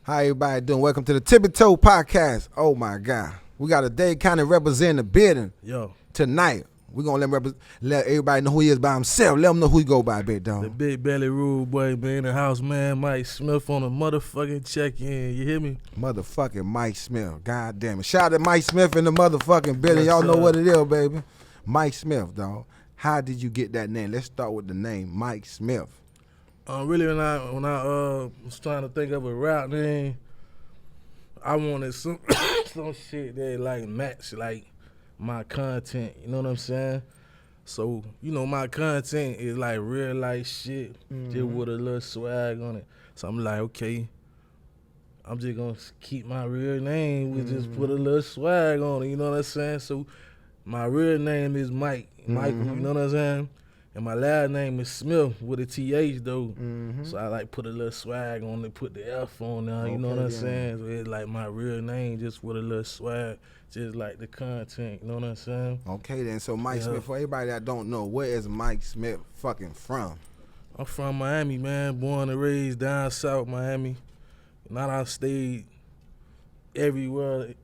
How everybody doing? Welcome to the Tippie podcast. Oh my God. We got a Dade County representing the building tonight. We're going to let everybody know who he is by himself. Let them know who he go by, big dog. The big belly rude boy, man, in the house, man. Mike Smiff on a motherfucking check-in. You hear me? Motherfucking Mike Smiff. God damn it. Shout out to Mike Smiff in the motherfucking building. Y'all know what it is, baby. Mike Smiff, dog. How did you get that name? Let's start with the name, Mike Smiff. Really, when I was trying to think of a rap name, I wanted some some shit that like match like my content. You know what I'm saying? So my content is like real life shit, just with a little swag on it. So I'm like, okay, I'm just gonna keep my real name. We just put a little swag on it. You know what I'm saying? So my real name is Mike. Michael. You know what I'm saying? And my last name is Smith with a TH though. So I like put a little swag on it, put the F on there, you know what I'm saying? So it's like my real name just with a little swag, just like the content, you know what I'm saying? Okay then, so Mike Smith, for everybody that don't know, where is Mike Smith fucking from? I'm from Miami, man, born and raised down south Miami. Now I stayed everywhere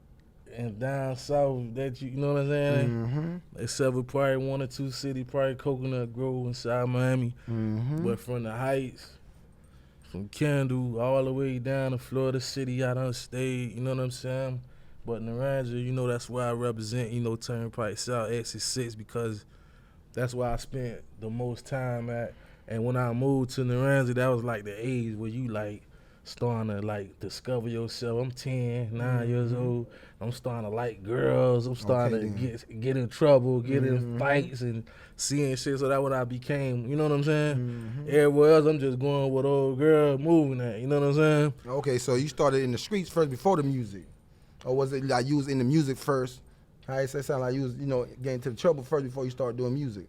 and down south that you know what I'm saying? Except for probably one or two cities, probably Coconut Grove inside Miami. But from the Heights, from Kendall, all the way down to Florida City, I done stayed, you know what I'm saying? But Naranja, that's where I represent, Turnpike South, Exit 6, because that's where I spent the most time at. And when I moved to Naranja, that was like the age where you like starting to like discover yourself. I'm 10, 9 years old. I'm starting to like girls. I'm starting to get in trouble, get in fights and seeing shit. So that's what I became, you know what I'm saying? Everywhere else, I'm just going with old girl moving at, you know what I'm saying? Okay, so you started in the streets first before the music? Or was it like you was in the music first? How it sound like you was, getting into the trouble first before you started doing music?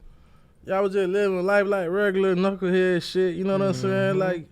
Yeah, I was just living life like regular knucklehead shit, you know what I'm saying? Like,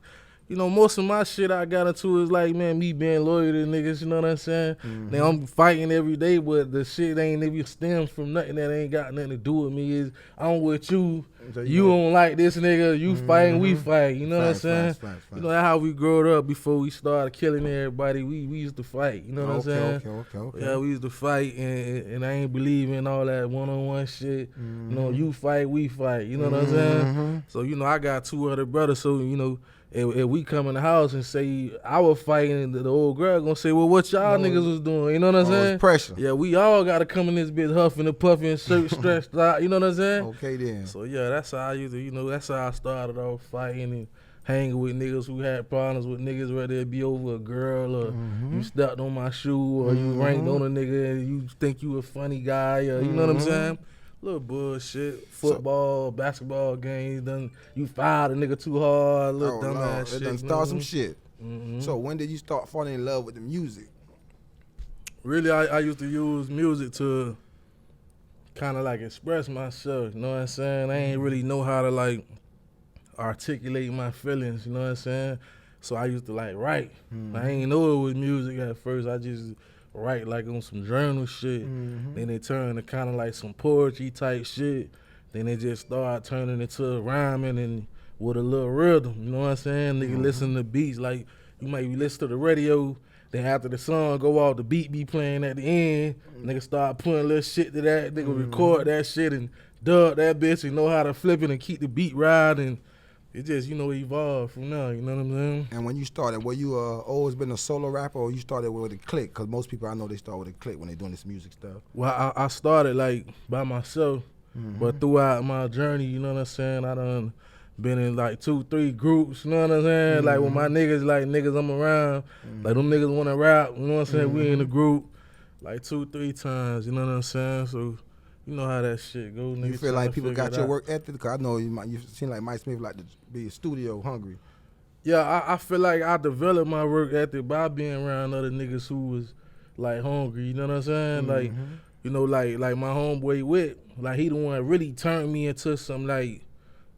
most of my shit I got into is like, man, me being loyal to niggas, you know what I'm saying? Now I'm fighting every day, but the shit ain't even stems from nothing that ain't got nothing to do with me. Is I'm with you, so you don't like this nigga, you fighting, we fight, you know what I'm saying? Facts. That's how we grew up before we started killing everybody. We used to fight, you know what I'm saying? Okay. Yeah, we used to fight, and I ain't believe in all that one-on-one shit. You fight, we fight, you know what I'm saying? So, I got two other brothers, so, if we come in the house and say I was fighting, the old girl gonna say, well, what y'all niggas was doing? You know what I'm saying? It's pressure. Yeah, we all gotta come in this bitch huffing and puffing, shirt stretched out. You know what I'm saying? Okay then. So yeah, that's how I used to, that's how I started off fighting and hanging with niggas who had problems with niggas, whether it be over a girl or you stepped on my shoe or you ranked on a nigga and you think you a funny guy or you know what I'm saying? Little bullshit, football, basketball games. You fired a nigga too hard, little dumbass shit. It done start some shit. So when did you start falling in love with the music? Really, I used to use music to kind of like express myself. You know what I'm saying? I ain't really know how to like articulate my feelings. You know what I'm saying? So I used to like write. I ain't know it was music at first. I just write like on some journal shit. Then it turned to kind of like some poetry type shit. Then it just started turning into rhyming and with a little rhythm. You know what I'm saying? Nigga listen to beats like you might listen to the radio. Then after the song go off, the beat be playing at the end. Nigga start putting little shit to that. Nigga record that shit and dub that bitch and know how to flip it and keep the beat riding. It just, evolved from now, you know what I'm saying? And when you started, were you always been a solo rapper or you started with a clique? Because most people I know, they start with a clique when they doing this music stuff. Well, I started like by myself, but throughout my journey, you know what I'm saying, I done been in like 2-3 groups, you know what I'm saying? Like when my niggas I'm around, like them niggas want to rap, you know what I'm saying? We in the group like 2-3 times, you know what I'm saying? So you know how that shit go. You feel like people got your work ethic? Because I know you seem like Mike Smith like to be studio hungry. Yeah, I feel like I developed my work ethic by being around other niggas who was like hungry. You know what I'm saying? Like, like my homeboy Wit, like he the one that really turned me into some like,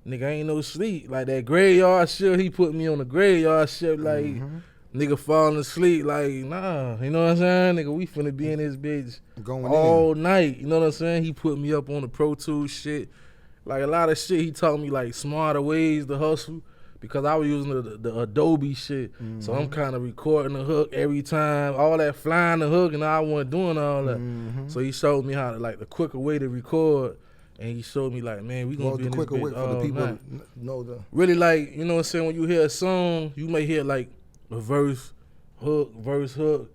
nigga ain't no sleep. Like that graveyard shit, he put me on the graveyard shit. Like nigga falling asleep. Like nah, you know what I'm saying? Nigga, we finna be in this bitch going all night. You know what I'm saying? He put me up on the Pro Tools shit. Like a lot of shit, he taught me like smarter ways to hustle. because I was using the Adobe shit. So I'm kind of recording the hook every time, all that flying the hook, and I wasn't doing all that. So he showed me how to, like, the quicker way to record, and he showed me, like, man, we gonna be in this quicker way for the people night. know the really, like, you know what I'm saying, when you hear a song, you may hear like a verse hook,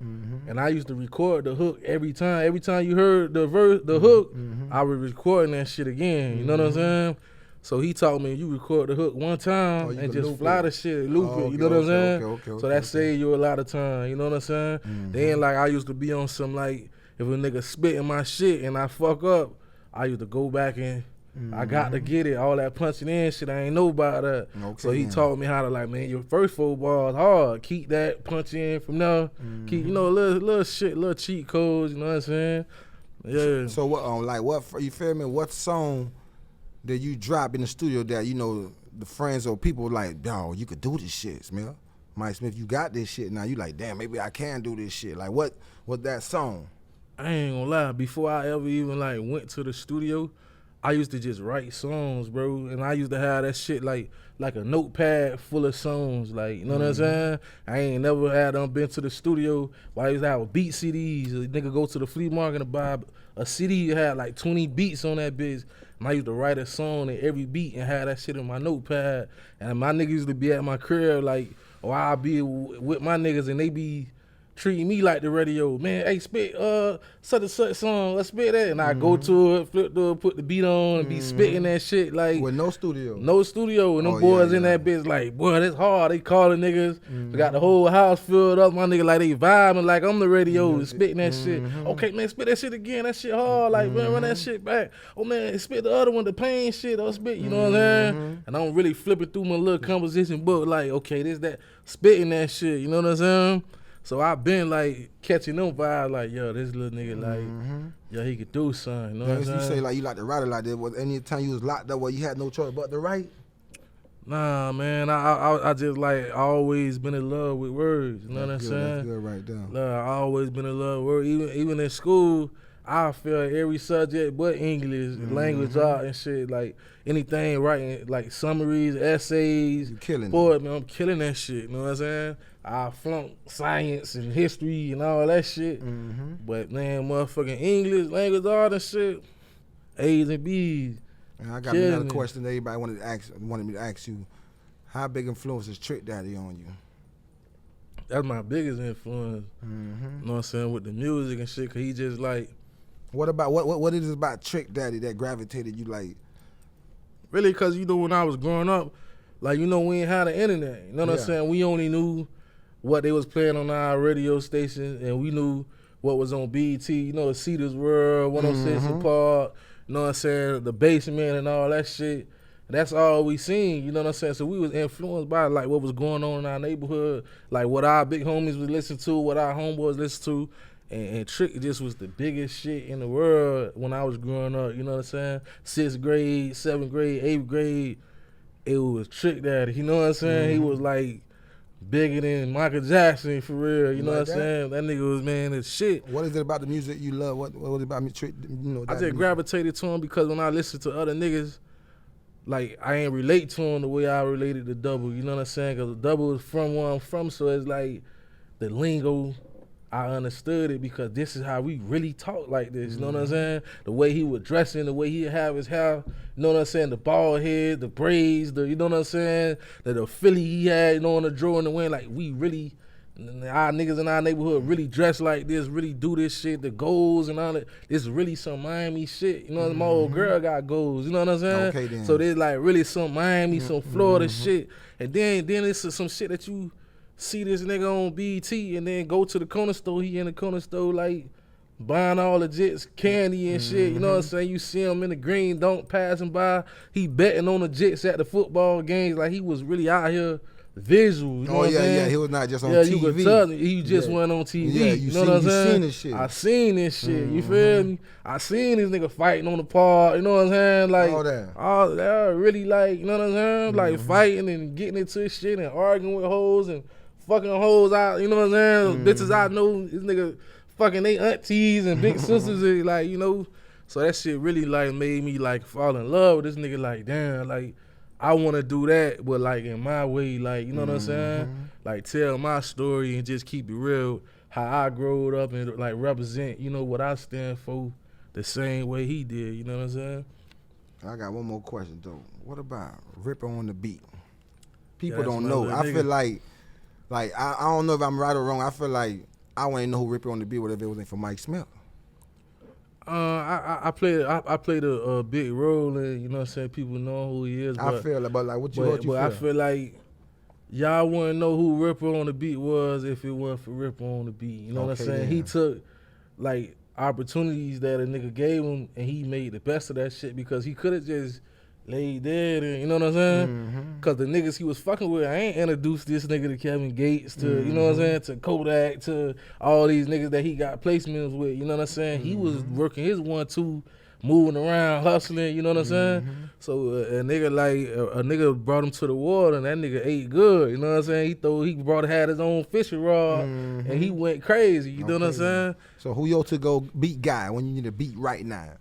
and I used to record the hook every time. Every time you heard the hook, I was recording that shit again. You know what I'm saying? So he taught me, you record the hook one time and just fly the shit, loop it. You know what I'm saying? So that saved you a lot of time. You know what I'm saying? Then, like, I used to be on some, like, if a nigga spitting my shit and I fuck up, I used to go back and I got to get it. All that punching in shit, I ain't know about that. So he taught me how to, like, man, your first 4 bars hard. Keep that punch in from there. Keep, you know, little shit, little cheat codes. You know what I'm saying? Yeah. So what? Like, what? You feel me? What song that you drop in the studio that, you know, the friends or people like, yo, you could do this shit, Smiff. Mike Smiff, you got this shit now. You like, damn, maybe I can do this shit. Like, what that song? I ain't gonna lie. Before I ever even, like, went to the studio, I used to just write songs, bro. And I used to have that shit like a notepad full of songs. Like, you know what I'm saying? I ain't never had been to the studio. But I used to have beat CDs. A nigga go to the flea market and buy a CD that had like 20 beats on that bitch. And I used to write a song in every beat and have that shit in my notepad. And my niggas used to be at my crib, like, or I'll be with my niggas and they be treating me like the radio. Man, hey, spit such and such song, let's spit that. And I go to it, flip to it, put the beat on and be spitting that shit like. With no studio. No studio. And them boys in that bitch like, boy, that's hard. They calling niggas. They got the whole house filled up. My nigga like they vibing like I'm the radio spitting that shit. Okay, man, spit that shit again. That shit hard. Like, man, run that shit back. Oh, man, spit the other one, the pain shit. Or spit, you know what I'm saying? And I'm really flipping through my little composition book like, okay, this, that, spitting that shit. You know what I'm saying? So I've been like catching them vibes like, yo, this little nigga like, yo, he could do something. You know what I'm saying? You say like you like to write it like that. Was any time you was locked up where you had no choice but to write? Nah, man, I just like always been in love with words. You know what I'm saying? That's good right there. I always been in love with words. Even in school, I feel every subject but English, language, art, and shit. Like anything writing, like summaries, essays. You killing boy, it. Man, I'm killing that shit. You know what I'm saying? I flunked science and history and all that shit. But man, motherfucking English, language, art and shit, A's and B's. And I got another question that everybody wanted me to ask you. How big influence is Trick Daddy on you? That's my biggest influence. You know what I'm saying? With the music and shit, cause he just like. What about what is it about Trick Daddy that gravitated you like? Really, cause you know when I was growing up, like you know we ain't had the internet. You know what I'm saying? We only knew what they was playing on our radio station, and we knew what was on BET. You know, the Cedars World, 106 Park. You know what I'm saying? The Basement and all that shit. And that's all we seen. You know what I'm saying? So we was influenced by like what was going on in our neighborhood, like what our big homies would listen to, what our homeboys listen to. And Trick just was the biggest shit in the world when I was growing up. You know what I'm saying? 6th grade, 7th grade, 8th grade, it was Trick Daddy. You know what I'm saying? He was like bigger than Michael Jackson for real. You know what I'm saying? That nigga was, man, it's shit. What is it about the music you love? What is it about me? Trick, you know, I just gravitated to him because when I listen to other niggas, like I ain't relate to him the way I related to Double. You know what I'm saying? Because Double is from where I'm from, so it's like the lingo. I understood it because this is how we really talk like this. You know what I'm saying? The way he was dressing, the way he have his hair. You know what I'm saying? The bald head, the braids, you know what I'm saying? The Philly he had, you know, on the drawer in the wind. Like we really, our niggas in our neighborhood really dress like this, really do this shit, the goals and all that. This is really some Miami shit. You know, my old girl got goals. You know what I'm saying? Okay, then. So there's like really some Miami, some Florida shit. And then it's some shit that you see this nigga on BT and then go to the corner store. He in the corner store like buying all the Jets candy and shit. You know what I'm saying? You see him in the green don't passing by. He betting on the Jets at the football games. Like he was really out here visual. You know what I'm saying? Yeah. He was not just on TV. You could tell he just went on TV. Yeah, you know what I'm saying? Seen this shit. I seen this shit. You feel me? I seen this nigga fighting on the park. You know what I'm saying? Like all that really like, you know what I'm saying? Like fighting and getting into shit and arguing with hoes and fucking hoes out, you know what I'm saying? Bitches I know, this nigga fucking they aunties and big sisters, and like, you know. So that shit really like made me like fall in love with this nigga. Like, damn, like I want to do that, but like in my way, like, you know what I'm saying? Like tell my story and just keep it real, how I growed up and like represent, you know, what I stand for the same way he did, you know what I'm saying? I got one more question though. What about Ripper on the beat? People That's don't my know. little I nigga. feel like I don't know if I'm right or wrong. I feel like I wouldn't know who Ripper on the beat would if it wasn't for Mike Smith. I played a big role in, you know what I'm saying, people know who he is, I but feel about like what you feel. I feel like y'all wouldn't know who Ripper on the beat was if it wasn't for Ripper on the beat. You know what I'm saying? then. He took like opportunities that a nigga gave him and he made the best of that shit because he could have just laid dead and, you know what I'm saying? Because the niggas he was fucking with, I ain't introduced this nigga to Kevin Gates, to, you know what I'm saying, to Kodak, to all these niggas that he got placements with, you know what I'm saying? He was working his 1-2, moving around, hustling, you know what I'm saying? So a nigga like, a nigga brought him to the water and that nigga ate good, you know what I'm saying? Had his own fishing rod and he went crazy, you know what I'm saying? So who your to-go beat guy when you need a beat right now?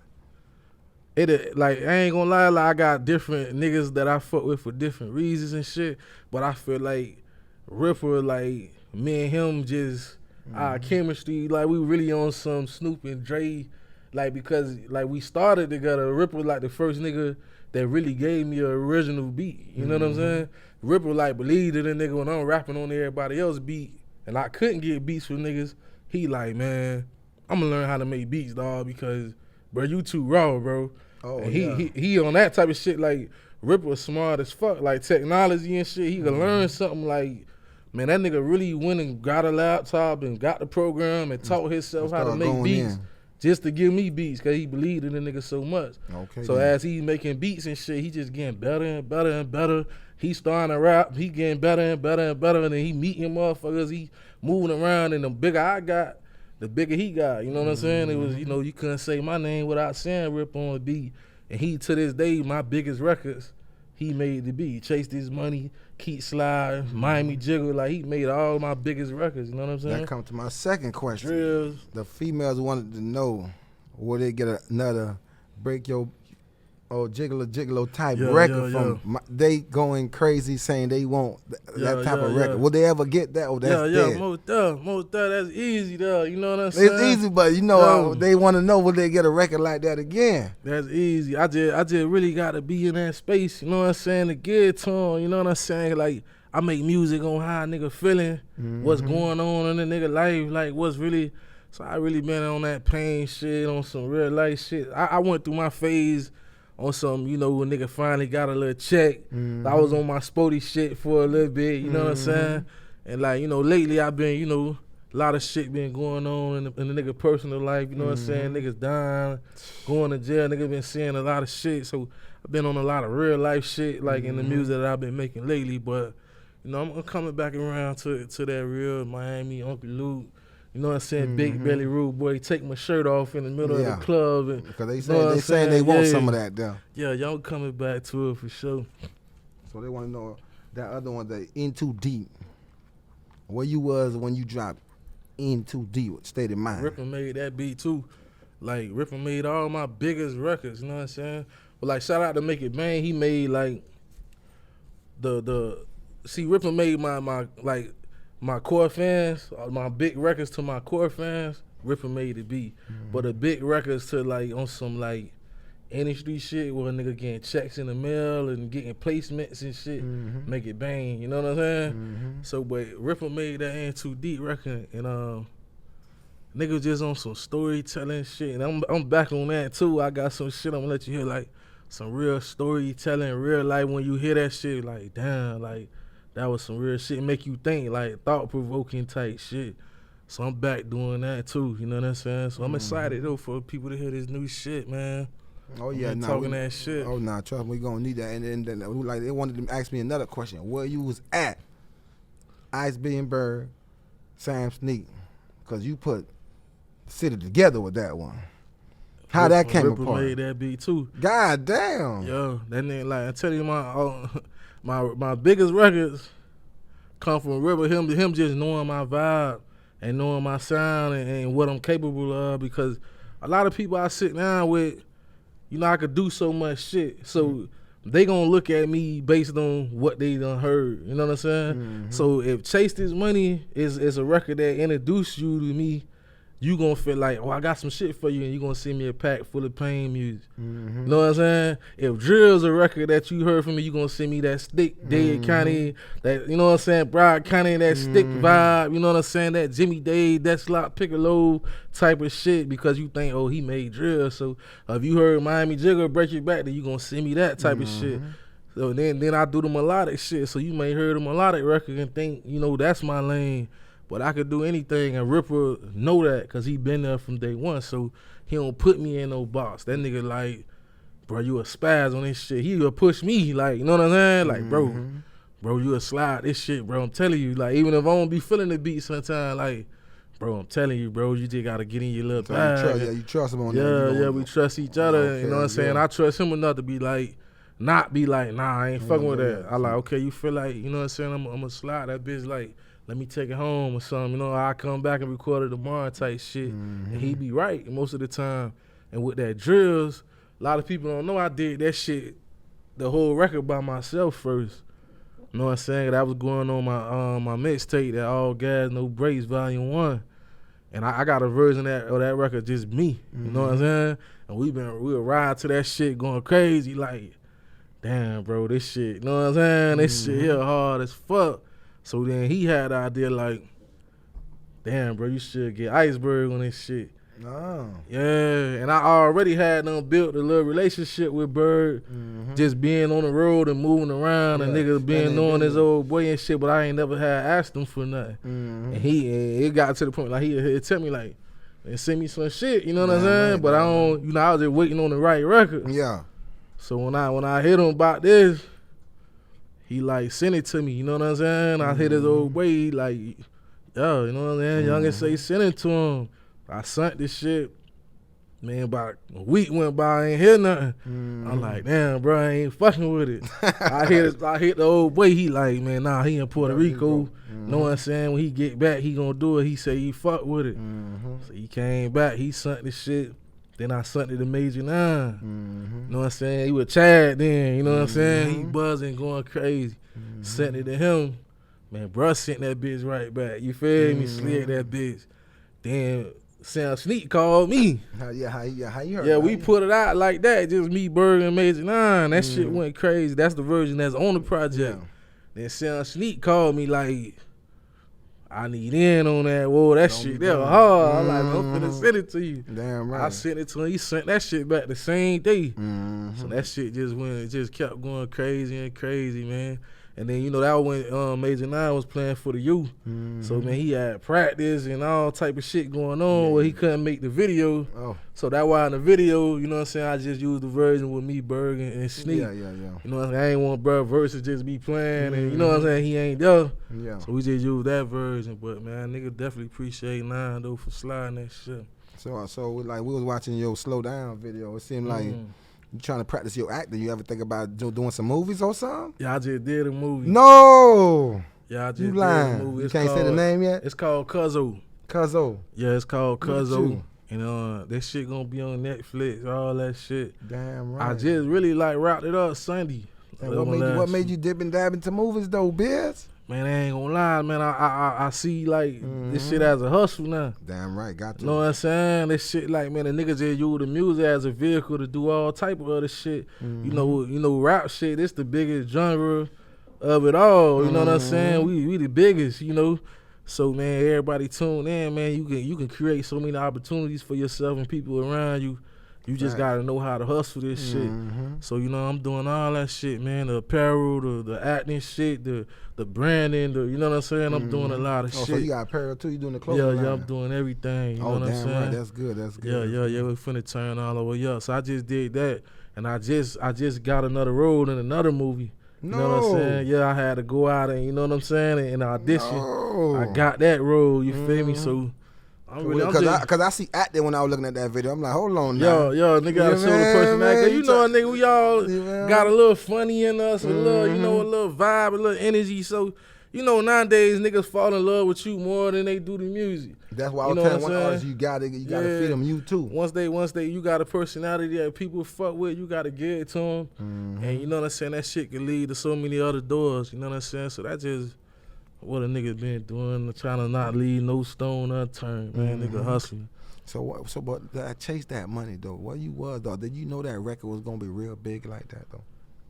Like, I ain't gonna lie, like, I got different niggas that I fuck with for different reasons and shit, but I feel like Ripper, like, me and him just, our chemistry, like, we really on some Snoop and Dre, like, because, like, we started together. Ripper was, like, the first nigga that really gave me an original beat, you know what I'm saying? Ripper, like, believed in a nigga when I'm rapping on everybody else's beat, and I couldn't get beats for niggas. He like, man, I'm gonna learn how to make beats, dog, because, bro, you too raw, bro. Oh, and yeah. he on that type of shit. Like, Ripper was smart as fuck, like technology and shit. He could learn something. Like, man, that nigga really went and got a laptop and got the program and taught himself how to make beats just to give me beats because he believed in the nigga so much. Okay. So as he making beats and shit, he just getting better and better and better. He starting to rap, he getting better and better and better, and then he meeting motherfuckers, he moving around, and the bigger I got, the bigger he got, you know what I'm saying? It was, you know, you couldn't say my name without saying Rip on the beat. And he, to this day, my biggest records, he made the beat. Chase This Money, Keep Slide, Miami Jiggle, like, he made all my biggest records, you know what I'm saying? That comes to my second question. Drills. The females wanted to know, will they get another Break Your Gigolo type record from they going crazy saying they want that type of record. Will they ever get that? Or that's dead? Most that's easy though. You know what I'm saying? It's easy, but you know they want to know, will they get a record like that again? That's easy. I just really got to be in that space. You know what I'm saying? To get to 'em, you know what I'm saying? Like, I make music on how a nigga feeling, what's going on in the nigga life, like what's really. So I really been on that pain shit, on some real life shit. I went through my phase on some, you know, when nigga finally got a little check. I was on my sporty shit for a little bit, you know what I'm saying? And like, you know, lately I've been, you know, a lot of shit been going on in the nigga personal life, you know what I'm saying? Niggas dying, going to jail, nigga been seeing a lot of shit. So I've been on a lot of real life shit, like in the music that I've been making lately. But, you know, I'm coming back around to that real Miami, Uncle Luke. You know what I'm saying? Big belly rude boy, take my shirt off in the middle of the club. And, because they saying they want some of that though. Yeah, y'all coming back to it for sure. So they want to know that other one, the In Too Deep. Where you was when you dropped In Too Deep, State of Mind. Ripper made that beat too. Like, Ripper made all my biggest records, you know what I'm saying? But like, shout out to Make It Bang, he made like Ripper made my core fans, my big records to my core fans, Ripper made the beat. But the big records to like on some like industry shit where a nigga getting checks in the mail and getting placements and shit, Make It Bang, you know what I'm saying? So, but Ripper made that In Too Deep record, and nigga just on some storytelling shit, and I'm back on that too. I got some shit I'm gonna let you hear, like some real storytelling, real life. When you hear that shit, like damn, like that was some real shit, make you think, like thought-provoking type shit. So I'm back doing that too, you know what I'm saying? So I'm excited though for people to hear this new shit, man. Oh yeah, talking that shit. Oh nah, trust me, we gonna need that. And then like they wanted to ask me another question: where you was at, Ice Being Bird, Sam Sneak, because you put City together with that one. How that came Ripper apart? Made that beat too. God damn. Yo, that nigga, like I tell you, my biggest records come from Ripper. Him just knowing my vibe and knowing my sound and what I'm capable of. Because a lot of people I sit down with, you know, I could do so much shit. So they gonna look at me based on what they done heard. You know what I'm saying? So if Chase This Money is a record that introduced you to me, you gonna feel like, oh, I got some shit for you, and you gonna send me a pack full of Pain music. You know what I'm saying? If Drill's a record that you heard from me, you gonna send me that Stick, Dade County, that, you know what I'm saying, Broward County, that Stick vibe, you know what I'm saying, that Jimmy Dade, that Slot Piccolo type of shit, because you think, oh, he made drill. So if you heard Miami Jigger, Break It Back, then you gonna send me that type of shit. So then I do the melodic shit. So you may hear the melodic record and think, you know, that's my lane. But I could do anything, and Ripper know that because he been there from day one. So he don't put me in no box. That nigga like, bro, you a spaz on this shit. He will push me, like, you know what I'm saying? Like, bro, you a slide this shit, bro. I'm telling you, like, even if I don't be feeling the beat sometimes, like, bro, I'm telling you, bro, you just gotta get in your little bag. You trust him on that. Yeah, we trust each other. Okay, you know what I'm saying? I trust him enough to be like, not be like, nah, I ain't fucking with that. I like, okay, you feel like, you know what I'm saying? I'm gonna slide that bitch, like, let me take it home or something. You know, I come back and record it tomorrow type shit. And he be right most of the time. And with that Drills, a lot of people don't know I did that shit, the whole record by myself first. You know what I'm saying? That was going on my mixtape, that All Gas, No Brakes, Volume 1. And I got a version of that record, just me. You know what I'm saying? And we'll ride to that shit going crazy, like, damn, bro, this shit, you know what I'm saying? This shit here hard as fuck. So then he had the idea like, damn, bro, you should get Iceberg on this shit. Oh. Yeah, and I already had built a little relationship with Bird, just being on the road and moving around, and niggas being knowing his old boy and shit, but I ain't never had asked him for nothing. And it got to the point like he'd tell me like, send me some shit, you know what I'm saying? Right, but I don't, you know, I was just waiting on the right record. Yeah. So when I hit him about this, he like sent it to me, you know what I'm saying? I hit his old boy, he like, yo, you know what I'm saying? Youngest say send it to him. I sent this shit. Man, about a week went by, I ain't hear nothing. I'm like, damn, bro, I ain't fucking with it. I hit the old boy, he like, man, nah, he in Puerto Rico. Know what I'm saying? When he get back, he gonna do it. He say he fuck with it. So he came back, he sent this shit. Then I sent it to Major 9. You know what I'm saying? He was Chad then, you know what I'm saying? He buzzing, going crazy. Sent it to him. Man, bruh sent that bitch right back. You feel me? Slid that bitch. Then Sam Sneak called me. How you heard? Yeah, we put it out like that. Just me, Berg, and Major 9. That shit went crazy. That's the version that's on the project. Then Sam Sneak called me like, I need in on that. Whoa, that shit, that was hard. I'm like, I'm finna send it to you. Damn right. I sent it to him. He sent that shit back the same day. So that shit just kept going crazy and crazy, man. And then, you know, that was when Major 9 was playing for the youth. So, man, he had practice and all type of shit going on where he couldn't make the video. So that's why in the video, you know what I'm saying, I just used the version with me, Berg, and Sneak. You know what I'm saying? I ain't want Berg versus just be playing. And you know what I'm saying? He ain't there. So we just used that version. But, man, nigga definitely appreciate 9, though, for sliding that shit. So like, we was watching your Slow Down video. It seemed like you trying to practice your acting. You ever think about doing some movies or something? Yeah, I just did a movie. No! Yeah, I just did a movie. You can't say the name yet? It's called Cuzzo. Cuzzo? Yeah, it's called Cuzzo. And that shit gonna be on Netflix, all that shit. Damn right. I just really like wrapped it up Sunday. And what made you dip and dab into movies though, Biz? Man, I ain't gonna lie, man. I see like this shit as a hustle now. Damn right, got to. Know what I'm saying? This shit like, man, the niggas just use the music as a vehicle to do all type of other shit. You know, rap shit. It's the biggest genre of it all. You know what I'm saying? We the biggest. You know. So man, everybody tune in, man. You can create so many opportunities for yourself and people around you. You just gotta know how to hustle this shit. So, you know, I'm doing all that shit, man. The apparel, the acting shit, the branding, you know what I'm saying? I'm doing a lot of shit. So you got apparel too? You doing the clothing? Yeah, I'm doing everything. You know what I'm saying? Right. That's good. Yeah, we finna turn all the way up. So I just did that, and I just got another role in another movie. You know what I'm saying? Yeah, I had to go out and, you know what I'm saying, and audition. I got that role, you feel me? So Cause I see acting when I was looking at that video. I'm like, hold on now. Yo, nigga gotta show the personality. You know, nigga, we all got a little funny in us, a little, you know, a little vibe, a little energy. So, you know, nowadays niggas fall in love with you more than they do the music. That's why I You was know telling what one I'm artist saying? you gotta feed them you too. Once they, you got a personality that people fuck with, you gotta give it to them. And you know what I'm saying? That shit can lead to so many other doors. You know what I'm saying? So that's just what a nigga been doing, trying to not leave no stone unturned, man. Nigga hustling. But I chased that money though. What you was though? Did you know that record was gonna be real big like that though?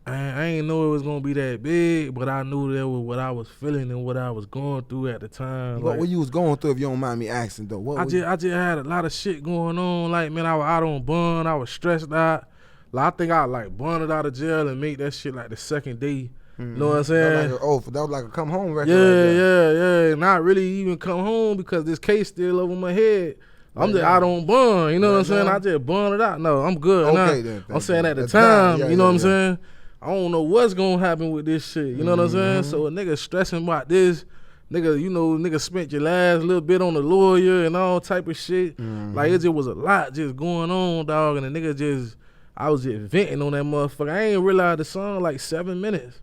I ain't know it was gonna be that big, but I knew that was what I was feeling and what I was going through at the time. What you was going through, if you don't mind me asking though? I just had a lot of shit going on. Like, man, I was out on bond. I was stressed out. Like, I think I like bonded out of jail and made that shit like the second day. You know what I'm saying? That was like a come home record. Yeah. Not really even come home because this case still over my head. I'm just out on bond. You know what I'm saying? I just bonded out. No, I'm good. Okay, now. then. I'm saying at the time, you know what I'm saying? I don't know what's gonna happen with this shit. You know what I'm saying? So a nigga stressing about this, nigga spent your last little bit on the lawyer and all type of shit. Like, it just was a lot just going on, dog. And the nigga I was just venting on that motherfucker. I ain't realized the song like 7 minutes.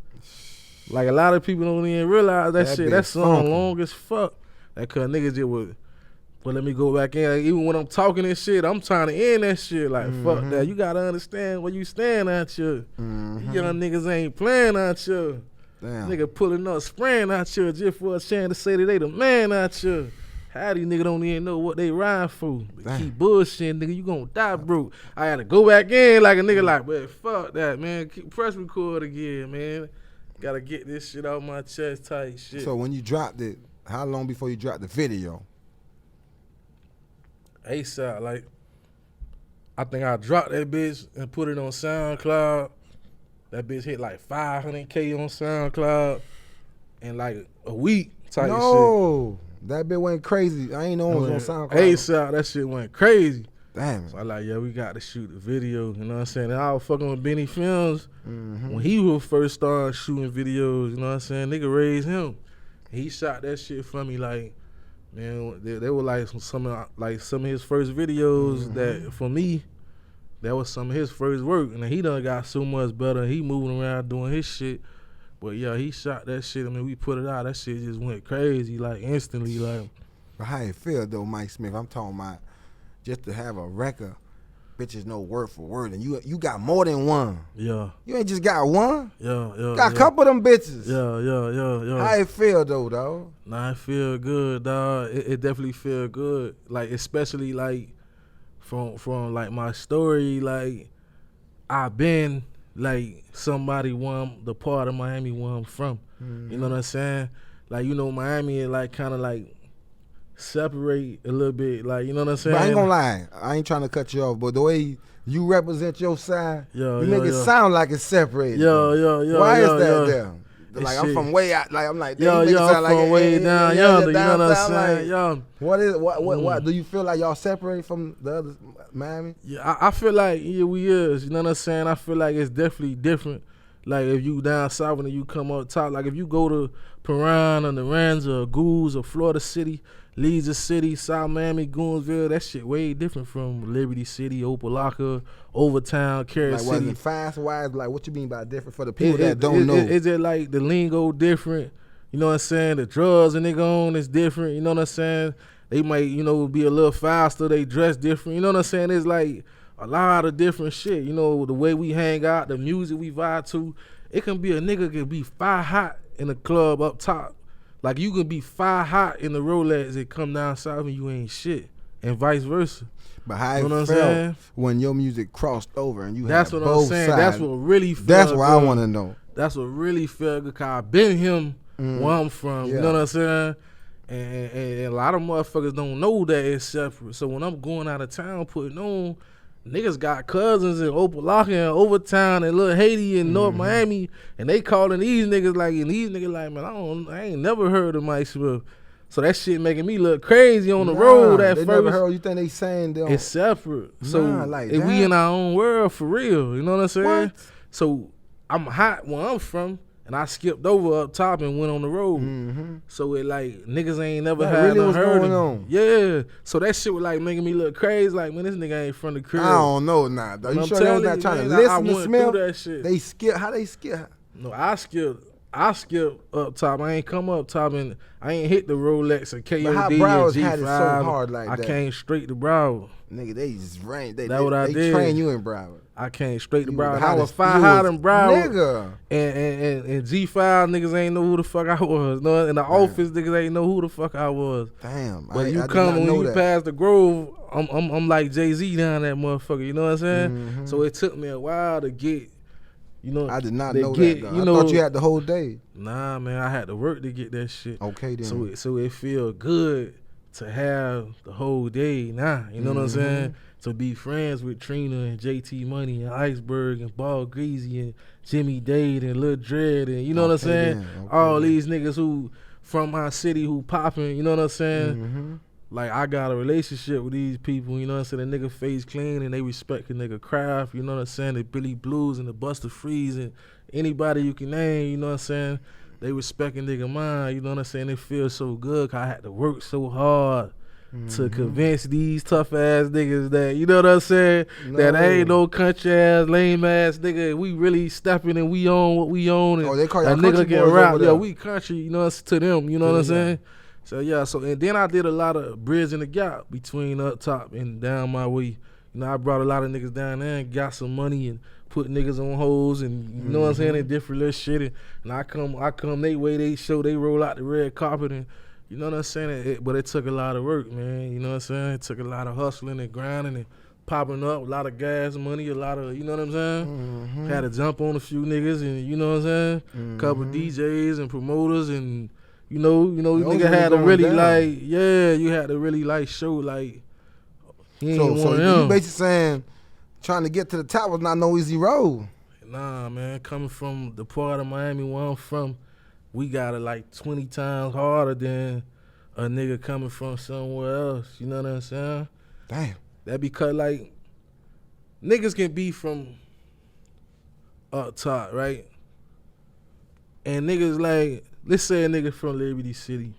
Like, a lot of people don't even realize that shit. That song funky. Long as fuck. That cause niggas just was. But let me go back in. Like, even when I'm talking and shit, I'm trying to end that shit. Like, fuck that. You gotta understand where you stand out here. Young niggas ain't playing out here. Damn. Nigga pulling up, spraying out here just for a chance to say that they the man out here. How these niggas don't even know what they ride for. Keep bullshitting, nigga. You gonna die broke. I had to go back in like a nigga like, but fuck that, man. Press record again, man. Gotta get this shit out my chest type shit. So when you dropped it, how long before you dropped the video? ASAP, like, I think I dropped that bitch and put it on SoundCloud. That bitch hit like 500K on SoundCloud in like a week type shit. No, that bitch went crazy. I ain't know it was on SoundCloud. ASAP, that shit went crazy. Damn. So I like, yeah, we got to shoot the video. You know what I'm saying? And I was fucking with Benny Films when he was first started shooting videos. You know what I'm saying? Nigga raised him. He shot that shit for me like, man, they were like some of his first videos that for me, that was some of his first work. And he done got so much better. He moving around doing his shit. But yeah, he shot that shit. I mean, we put it out. That shit just went crazy, like instantly. Like, but how it feel though, Mike Smith? I'm talking about just to have a record, bitches know word for word, and you got more than one. Yeah. You ain't just got one. Yeah. Got a couple of them bitches. Yeah. How it feel though, dog? Nah, it feel good, dog. It definitely feel good. Like, especially like from like my story, like I've been like somebody the part of Miami where I'm from. You know what I'm saying? Like, you know, Miami is like kind of like separate a little bit, like, you know what I'm saying? But I ain't gonna lie, I ain't trying to cut you off, but the way you represent your side, you make it sound like it's separated. Yeah. Why is that there? Like, I'm from way out, like I'm like, I'm from way down yonder, you know what I'm saying? Like, what do you feel like y'all separate from the other Miami? Yeah, I feel like we is, you know what I'm saying? I feel like it's definitely different. Like, if you down south and you come up top, like if you go to Piran or Naranza or Goose or Florida City, Leisure City, South Miami, Goonsville, that shit way different from Liberty City, Opelika, Overtown, Carrot City. Like, was it fast-wise? Like, what you mean by different for the people that don't know? Is it like the lingo different? You know what I'm saying? The drugs and nigga on is different. You know what I'm saying? They might, you know, be a little faster. They dress different. You know what I'm saying? It's like a lot of different shit. You know, the way we hang out, the music we vibe to. It can be a nigga can be fire hot in the club up top. Like, you can be fire hot in the Rolex and come down south and you ain't shit, and vice versa. But how it felt when your music crossed over and you had both sides. That's what I'm saying. That's what really felt That's what good. I want to know. That's what really felt good, because I been him where I'm from. You know what I'm saying? And a lot of motherfuckers don't know that it's separate. So when I'm going out of town putting on, niggas got cousins in Opelika and Overtown and Little Haiti and North Miami, and they calling these niggas like, man, I ain't never heard of Mike Smith. So that shit making me look crazy on the road at first. Never heard. You think they saying they it's separate. So like if we in our own world for real, you know what I'm saying? What? So I'm hot where I'm from, and I skipped over up top and went on the road. So it like niggas ain't never had really nothing heard going on. Yeah. So that shit was like making me look crazy. Like, man, this nigga ain't from the crib. I don't know now. You sure they was not trying to listen to Smith? That shit. They skip. How they skip? No, I skipped. I skipped up top. I ain't come up top, and I ain't hit the Rolex or KOD But how or Broward G5. had it so hard like I that? came straight to Broward. Nigga, they just ran. They did. train you in Broward. I came straight to You Broward. the I was hottest- fire you higher was- than Broward. Nigga. And G5 niggas ain't know who the fuck I was. No, in the office niggas ain't know who the fuck I was. Damn. But I you did come not when know you that. pass the Grove, I'm like Jay-Z down that motherfucker. You know what I'm saying? Mhm. So it took me a while to get, you know. I did not to know get, that. Though. You I know, thought you had the whole day. Nah, man, I had to work to get that shit. Okay then. So it feel good to have the whole day now. You know what I'm saying? To be friends with Trina and JT Money and Iceberg and Ball Greasy and Jimmy Dade and Lil Dread and you know what I'm saying? All these niggas who from my city who popping, you know what I'm saying? Like I got a relationship with these people, you know what I'm saying? The nigga face clean and they respect the nigga craft, you know what I'm saying? The Billy Blues and the Buster Freeze and anybody you can name, you know what I'm saying? They respect a nigga mind, you know what I'm saying? It feels so good 'cause I had to work so hard to convince these tough ass niggas that, you know what I'm saying? That ain't no country ass, lame ass nigga. We really stepping and we own what we own. And they call y'all a country nigga get boys rap. over Yo, there. we country, you know, it's to them, you know what I'm saying? So yeah, and then I did a lot of bridging the gap between up top and down my way. You know, I brought a lot of niggas down there and got some money and put niggas on hoes and you know what I'm saying, and different little shit. And I come they way, they show, they roll out the red carpet and you know what I'm saying? But it took a lot of work, man. You know what I'm saying? It took a lot of hustling and grinding and popping up, a lot of gas money, a lot of, you know what I'm saying? Had to jump on a few niggas and you know what I'm saying? Couple DJs and promoters and you know, nigga had to really like, you had to really like show like he ain't one of them. You basically saying trying to get to the top was not no easy road. Nah, man, coming from the part of Miami where I'm from, we got it like 20 times harder than a nigga coming from somewhere else. You know what I'm saying? Damn. That because like niggas can be from up top, right? And niggas like, let's say a nigga from Liberty City.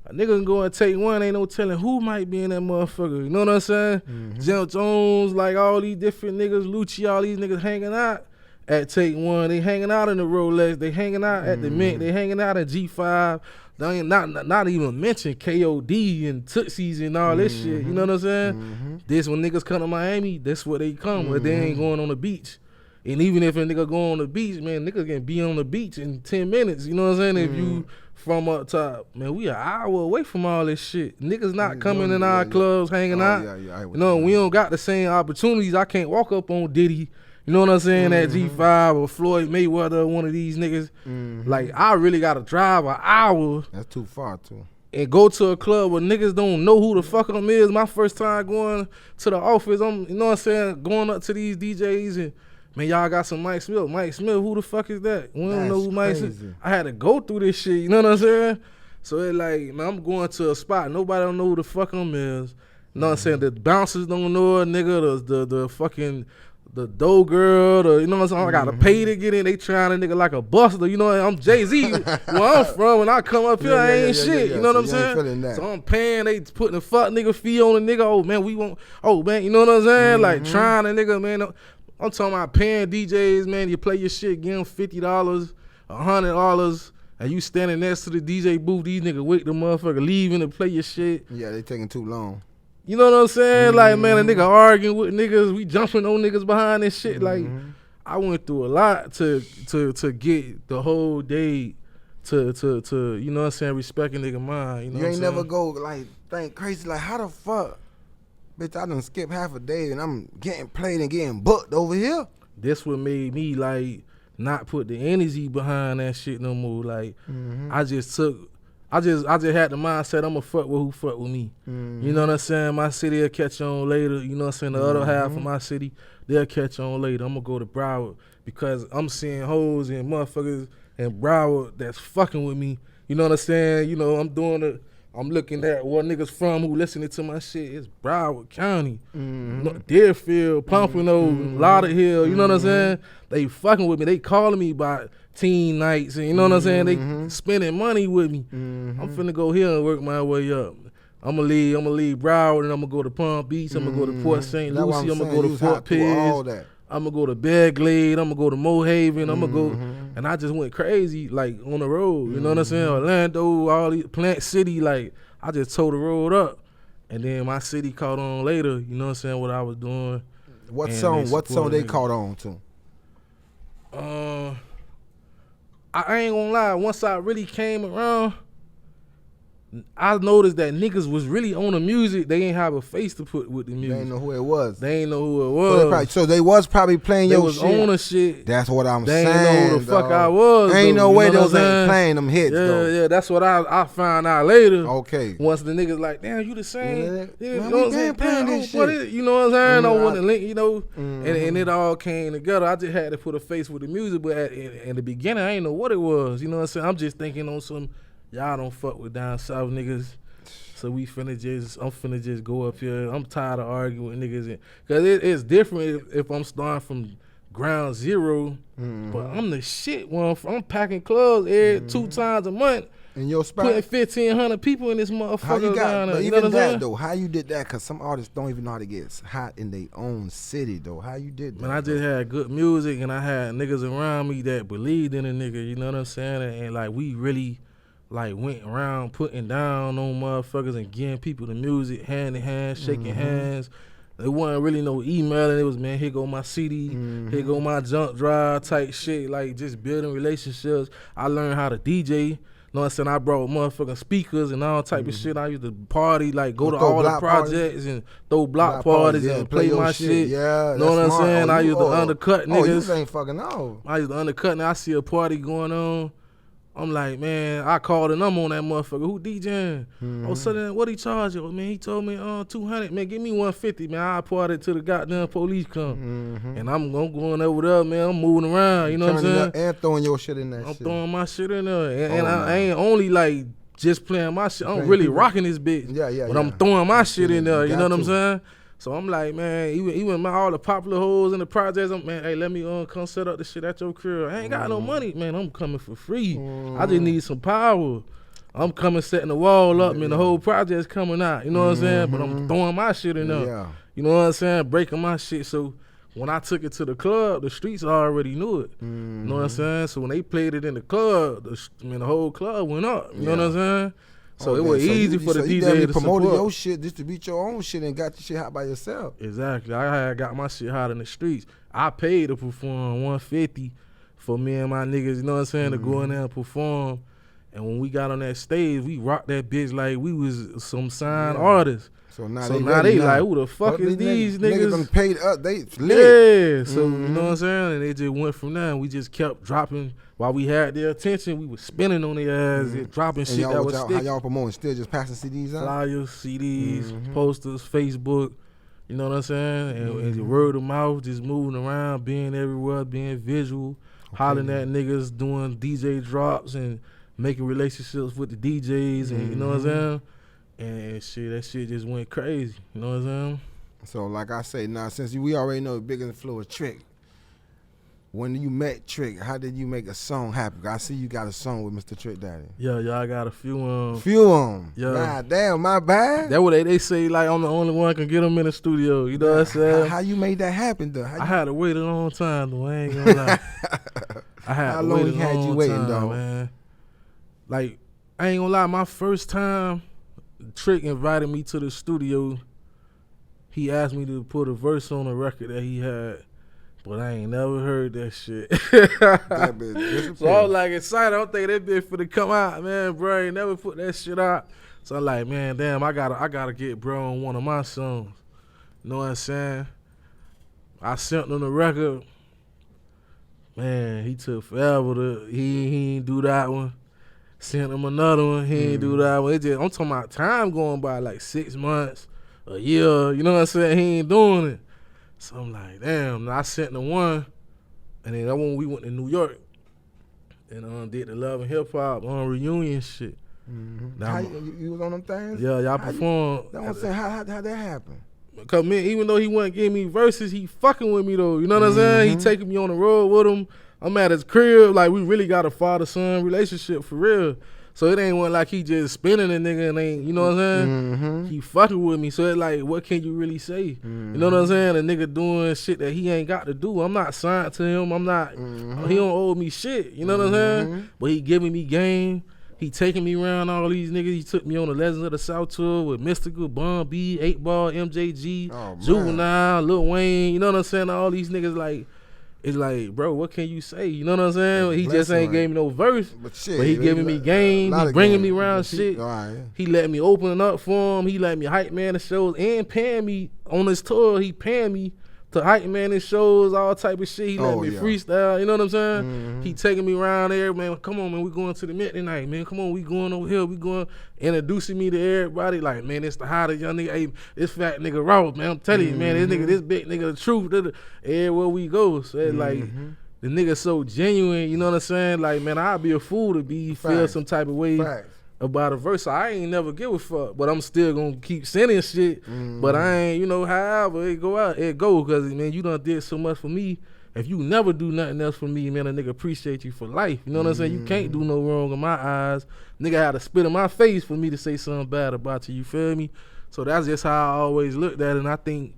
A nigga can go and take one, ain't no telling who might be in that motherfucker. You know what I'm saying? Jim Jones, like all these different niggas, Lucci, all these niggas hanging out at Take One. They hanging out in the Rolex. They hanging out at the Mint. They hanging out at G5. They ain't not even mention KOD and Tootsies and all this shit. You know what I'm saying? This when niggas come to Miami, that's what they come. But they ain't going on the beach. And even if a nigga go on the beach, man, niggas can be on the beach in 10 minutes. You know what I'm saying? If you from up top, man, we an hour away from all this shit. Niggas not coming in our clubs, hanging out. You know, we don't got the same opportunities. I can't walk up on Diddy. You know what I'm saying? At G5 or Floyd Mayweather, one of these niggas. Like, I really got to drive an hour. That's too far, too. And go to a club where niggas don't know who the fuck I'm is. My first time going to the office, you know what I'm saying? Going up to these DJs and, man, y'all got some Mike Smith. Mike Smith, who the fuck is that? We don't know who Mike Smith. I had to go through this shit, you know what I'm saying? So it like, man, I'm going to a spot. Nobody don't know who the fuck I'm is. You know what I'm saying? The bouncers don't know a nigga. The fucking, the dough girl, you know what I'm saying? I gotta pay to get in. They trying a nigga like a buster. You know, I'm Jay-Z. Where I'm from, when I come up here, I ain't shit. You know what I'm saying? So I'm paying. They putting a fuck nigga fee on a nigga. Oh, man, we want, oh, man, you know what I'm saying? Like, trying a nigga, man. I'm talking about paying DJs, man. You play your shit, give them $50, $100, and you standing next to the DJ booth. These niggas wake the motherfucker leaving to play your shit. Yeah, they taking too long. You know what I'm saying? Like, man, a nigga arguing with niggas. We jumping on niggas behind this shit. Like, I went through a lot to get the whole day to you know what I'm saying, respecting nigga mind. You know You ain't what I'm never go, like, think crazy, like, how the fuck? Bitch, I done skip half a day and I'm getting played and getting booked over here. This what made me, like, not put the energy behind that shit no more. Like, I just had the mindset, I'ma fuck with who fuck with me. You know what I'm saying? My city will catch on later. You know what I'm saying? The other half of my city, they'll catch on later. I'm gonna go to Broward because I'm seeing hoes and motherfuckers in Broward that's fucking with me. You know what I'm saying? You know, I'm looking at where niggas from who listening to my shit. It's Broward County, Deerfield, Pompano, Lauderhill. You know what I'm saying? They fucking with me. They calling me about teen nights, and you know what I'm saying? They spending money with me. I'm finna go here and work my way up. I'm gonna leave Broward, and I'm gonna go to Palm Beach. I'm gonna go to Port St. Lucie. I'm gonna go to Fort Pierce. I'm gonna go to Bearglade, I'm gonna go to Mohaven, I'm gonna go, and I just went crazy like on the road. You know what I'm saying? Orlando, all these Plant City, like I just tore the road up, and then my city caught on later. You know what I'm saying? What I was doing. What song they caught on to? I ain't gonna lie. Once I really came around, I noticed that niggas was really on the music. They ain't have a face to put with the music. They ain't know who it was. So they was probably playing they your was shit. on the shit. That's what I'm they saying. They ain't know who the fuck I was. Ain't though, no way those ain't playing them hits. though. Yeah. That's what I found out later. Okay. Once the niggas like, damn, you the same. Yeah, you man, know what I'm we saying? been playing Damn, this shit. you know what I'm saying? I want to link, you know, Mm-hmm. and it all came together. I just had to put a face with the music, but in the beginning, I ain't know what it was. You know what I'm saying? I'm just thinking on some, y'all don't fuck with down south niggas. So I'm finna just go up here. I'm tired of arguing with niggas. Cause it's different if I'm starting from ground zero, but I'm the shit one. I'm packing clubs every 2 times a month. In your spot? Putting 1,500 people in this motherfucker. How you got, down there. but You know even what I'm that saying? though, how you did that? Cause some artists don't even know how to get hot in their own city though. How you did that? Man, I just had good music and I had niggas around me that believed in a nigga, you know what I'm saying? And like we really like went around putting down on motherfuckers and getting people the music hand in hand, shaking hands. There wasn't really no emailing. It was, man, here go my CD, here go my junk drive type shit, like just building relationships. I learned how to DJ. You know what I'm saying? I brought motherfucking speakers and all type of shit. I used to party, like go to all the projects and throw block parties and play my shit. Yeah, you know what I'm saying? I used to undercut niggas. You ain't fucking know. I used to undercut and I see a party going on. I'm like, man, I called and I'm on that motherfucker. Who DJing? Oh, so then what he charge you? Man, he told me 200. Man, give me 150, man. I party till the goddamn police come. And I'm going over there, man. I'm moving around. You know what I'm saying? And throwing your shit in that I'm shit. throwing my shit in there. And I ain't only like just playing my shit. I'm really rocking this bitch. Yeah. But I'm throwing my shit in there. You know what I'm saying? So I'm like, man, even all the popular hoes in the projects, man, hey, let me come set up the shit at your crib. I ain't got no money, man. I'm coming for free. I just need some power. I'm coming setting the wall up, man. The whole project's coming out. You know what I'm saying? But I'm throwing my shit in there. Yeah. You know what I'm saying? Breaking my shit. So when I took it to the club, the streets already knew it. You know what I'm saying? So when they played it in the club, the whole club went up. You know what I'm saying? So it was easy for the DJ to promote support. your shit, distribute your own shit, and got your shit hot by yourself. Exactly. I had got my shit hot in the streets. I paid to perform $150 for me and my niggas, you know what I'm saying, to go in there and perform. And when we got on that stage, we rocked that bitch like we was some signed artists. So now they like, who the fuck is these niggas? Niggas done paid up, they lit. Yeah, so you know what I'm saying? And they just went from there and we just kept dropping. While we had their attention, we was spinning on their ass and dropping shit that was sticky. How y'all promoting? Still just passing CDs out? Flyers, CDs, posters, Facebook, you know what I'm saying? And word of mouth, just moving around, being everywhere, being visual, hollering at niggas, doing DJ drops and making relationships with the DJs and you know what I'm saying? And shit, that shit just went crazy. You know what I'm saying? So like I say, now since we already know the biggest influence Trick, when you met Trick, how did you make a song happen? I see you got a song with Mr. Trick Daddy. Yeah, I got a few Few of them. Yeah. God damn, my bad. That what they say, like I'm the only one can get them in the studio. You know what I'm saying? How you made that happen though? I had to wait a long time though. I ain't gonna lie. I had How to long wait a had long you waiting, time, dog? man. Like I ain't gonna lie, my first time Trick invited me to the studio, he asked me to put a verse on a record that he had. But I ain't never heard that shit. That bitch So I was like excited. I'm thinking that bitch finna come out, man. Bro, I ain't never put that shit out. So I'm like, man, damn, I gotta get bro on one of my songs. You know what I'm saying? I sent him the record. Man, he took forever he ain't do that one. Sent him another one, he ain't do that one. I'm talking about time going by like 6 months, a year, you know what I'm saying? He ain't doing it. So I'm like, damn. I sent the one, and then that one we went to New York and did the Love and Hip Hop reunion shit. How you was on them things? Yeah, y'all performed. That's what I'm saying. How that happen? Cause man, even though he wasn't giving me verses, he fucking with me though. You know what I'm saying? He taking me on the road with him. I'm at his crib, like we really got a father-son relationship for real. So it ain't one like he just spinning a nigga and ain't, you know what I'm saying? He fucking with me. So it's like, what can you really say? You know what I'm saying? A nigga doing shit that he ain't got to do. I'm not signed to him. I'm not, he don't owe me shit. You know what I'm saying? But he giving me game. He taking me around all these niggas. He took me on the Legends of the South tour with Mystical, Bun B, 8 Ball, MJG, Juvenile, Lil Wayne. You know what I'm saying? All these niggas like, it's like, bro, what can you say? You know what I'm saying? He just ain't gave me no verse, but he giving me game. He bringing me around shit. He let me open up for him. He let me hype man the shows and paying me on his tour. He paying me to hype man his shows, all type of shit. He let me freestyle. You know what I'm saying? He taking me around there, man. Come on, man. We going to the Met tonight, man. Come on, we going over here. We going introducing me to everybody. Like, man, it's the hottest young nigga. Hey, this fat nigga Ross, man. I'm telling you, man. This nigga, this big nigga, the truth. Everywhere we go. So it's like, the nigga so genuine. You know what I'm saying? Like, man, I'd be a fool to feel some type of way about a verse. So I ain't never give a fuck, but I'm still gonna keep sending shit. But I ain't, you know, however it go out, it go. Cause man, you done did so much for me. If you never do nothing else for me, man, a nigga appreciate you for life. You know what I'm saying? You can't do no wrong in my eyes. Nigga had to spit in my face for me to say something bad about you. You feel me? So that's just how I always looked at it. And I think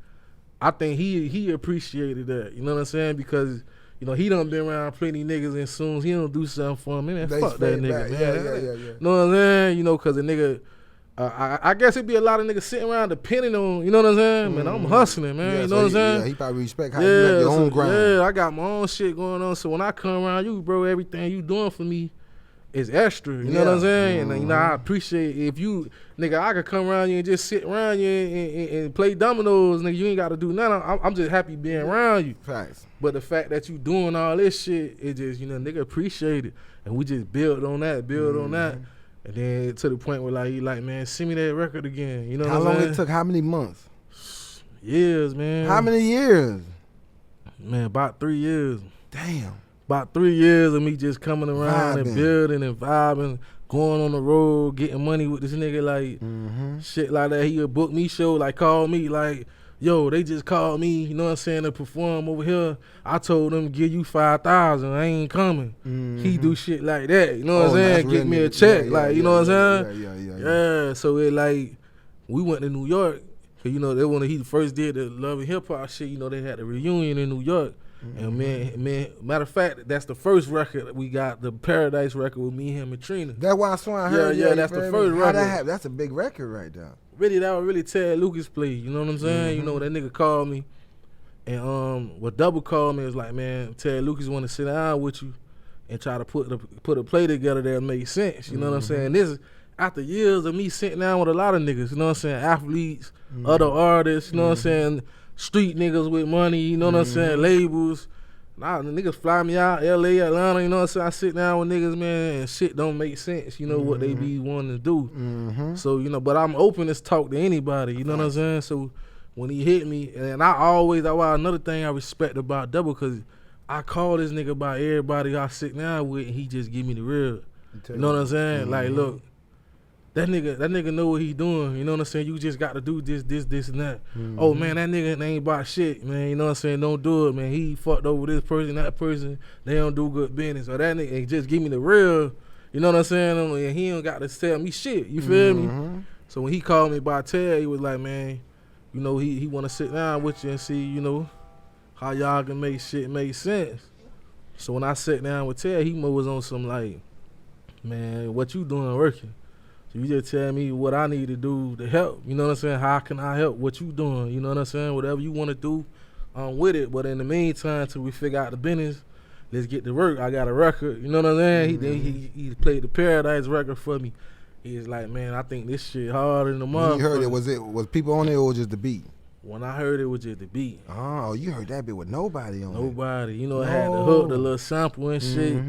he appreciated that. You know what I'm saying? Because you know, he done been around plenty niggas, and soon as he don't do something for him, man, fuck that nigga, man. Yeah. You know what I'm saying? You know, because a nigga, I guess it be a lot of niggas sitting around depending on, you know what I'm saying? Man, I'm hustling, man. You know what I'm saying? Yeah, he probably respect how you got your own grind. Yeah, I got my own shit going on. So when I come around you, bro, everything you doing for me is extra. You know what I'm saying? And you know, I appreciate if you, nigga, I could come around you and just sit around you and play dominoes, nigga. You ain't got to do nothing. I'm just happy being around you. Facts. But the fact that you doing all this shit, it just, you know, nigga appreciate it. And we just build on that. And then to the point where like, he like, man, send me that record again. You know how what I'm saying? How long it took? How many months? Years, man. How many years? Man, about 3 years. Damn. About 3 years of me just coming around and building and vibing, going on the road, getting money with this nigga, like, shit like that. He'll book me show, like, call me, like, yo, they just called me, you know what I'm saying, to perform over here. I told them, give you 5,000, I ain't coming. He do shit like that, you know what I'm saying, get me a check, like, you know what I'm saying? Yeah, so it like, we went to New York, cause you know, he first did the Love and Hip Hop shit, you know, they had a reunion in New York. And man, matter of fact, that's the first record we got, the Paradise record with me, him, and Trina. That's why I heard. Yeah, that's the first record. That's a big record right there. Really, that was really Ted Lucas play. You know what I'm saying? You know, that nigga called me, and what Double called me was like, man, Ted Lucas want to sit down with you and try to put a play together that makes sense. You know what I'm saying? This is after years of me sitting down with a lot of niggas. You know what I'm saying? Athletes, other artists. You know what I'm saying? Street niggas with money, you know what I'm saying, labels. Nah, the niggas fly me out, LA, Atlanta, you know what I'm saying? I sit down with niggas, man, and shit don't make sense, you know, what they be wanting to do. So, you know, but I'm open to talk to anybody, you know what I'm saying? So when he hit me, and another thing I respect about Double, because I call this nigga about everybody I sit down with, and he just give me the real. You know what I'm saying? Like, look, that nigga know what he doing. You know what I'm saying? You just got to do this, and that. Oh, man, that nigga ain't about shit, man. You know what I'm saying? Don't do it, man. He fucked over this person, that person. They don't do good business. Or that nigga just give me the real. You know what I'm saying? And he don't got to tell me shit. You feel me? So when he called me by Ted, he was like, man, you know, he want to sit down with you and see, you know, how y'all can make shit make sense. So when I sat down with Ted, he was on some like, man, what you doing working? You just tell me what I need to do to help. You know what I'm saying? How can I help what you doing? You know what I'm saying? Whatever you want to do, I'm with it. But in the meantime, till we figure out the business, let's get to work. I got a record. You know what I'm saying? He played the Paradise record for me. He's like, man, I think this shit harder than the motherfucker. When you heard it, was people on it or just the beat? When I heard it was just the beat. Oh, you heard that bit with nobody on it? Nobody. You know, it had the hook, the little sample and shit.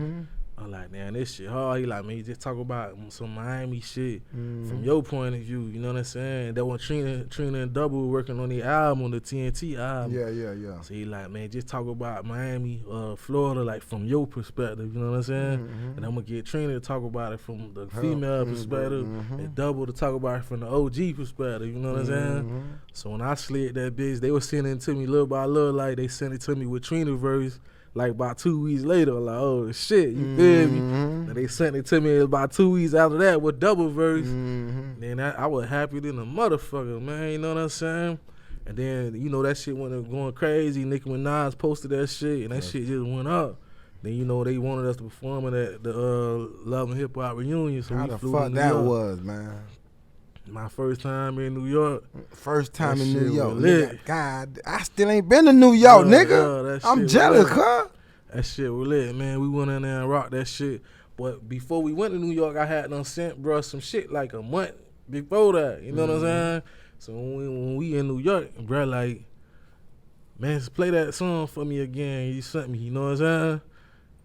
I'm like, man, this shit hard. He like, man, you just talk about some Miami shit from your point of view. You know what I'm saying? That when Trina and Double working on the album, the TNT album. Yeah. So he like, man, just talk about Miami, Florida, like from your perspective. You know what I'm saying? And I'm gonna get Trina to talk about it from the female perspective, and Double to talk about it from the OG perspective. You know what I'm saying? So when I slid that bitch, they were sending it to me little by little. Like they sent it to me with Trina verse. like about 2 weeks later, like, oh shit, you feel me? And they sent it to me about 2 weeks after that with double verse. Then I was happy than a motherfucker, man. You know what I'm saying? And then, you know, that shit went going crazy. Nicki Minaj posted that shit, and that shit just went up. Then, you know, they wanted us to perform at the Love and Hip Hop reunion. So How we the flew fuck to New that York. was, man? My first time in New York. First time That in New shit York. was lit. Nigga, God, I still ain't been to New York, Yeah, nigga. that shit I'm was jealous, lit. huh? That shit was lit, man. We went in there and rocked that shit. But before we went to New York, I had done sent bruh some shit like a month before that. You know what I'm saying? So when we in New York, bruh, like, man, just play that song for me again. He sent me, you know what I'm saying?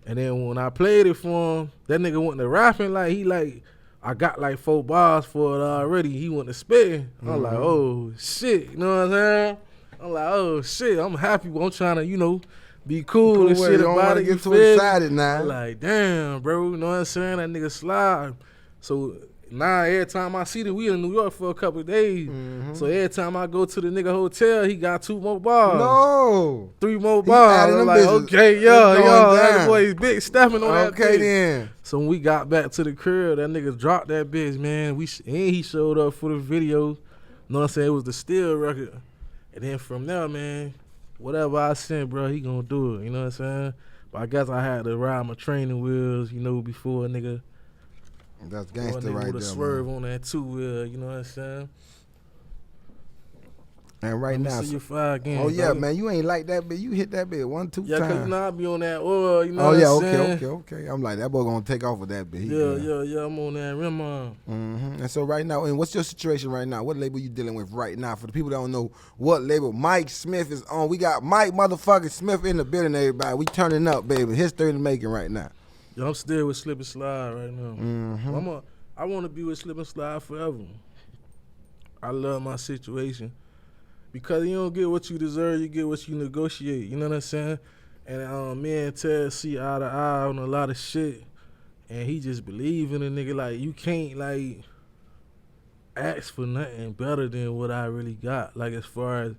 And then when I played it for him, that nigga went to rapping like he like, I got like 4 bars for it already. He went to spitting. I'm like, oh shit, you know what I'm saying? I'm like, oh shit, I'm happy. I'm trying to, you know, be cool and shit You don't about wanna it. get You too feel me? excited now. I'm like, damn, bro, you know what I'm saying? That nigga slide. So now every time I see that we in New York for a couple of days, so every time I go to the nigga hotel, he got 2 more bars. No. 3 more He bars. added I'm them like, bitches. okay, It's yeah, going that down. boy is big stepping on that Okay bitch. then. So when we got back to the crib, that nigga dropped that bitch, man. And he showed up for the video. You know what I'm saying? It was the Still record. And then from there, man, whatever I sent, bro, he gonna do it. You know what I'm saying? But I guess I had to ride my training wheels, you know, before a nigga. That's Before a gangster nigga right would there, swerve man. on that 2-wheel, you know what I'm saying? And right Let me now, see your 5 again. oh yeah, dog. man, you ain't like that bit. You hit that bit 1, 2 Yeah, cause you times. know I be on that oil, you know Oh what yeah, I'm saying? okay. I'm like, that boy gonna take off with that bit. He Yeah, good. I'm on that rim on. And so right now, and what's your situation right now? What label you dealing with right now? For the people that don't know what label Mike Smith is on, we got Mike motherfucking Smith in the building, everybody. We turning up, baby. History in the making right now. Yeah, I'm still with Slip and Slide right now. Well, I want to be with Slip and Slide forever. I love my situation. Because you don't get what you deserve, you get what you negotiate. You know what I'm saying? And me and Ted see eye to eye on a lot of shit. And he just believe in a nigga. Like, you can't, like, ask for nothing better than what I really got. Like, as far as,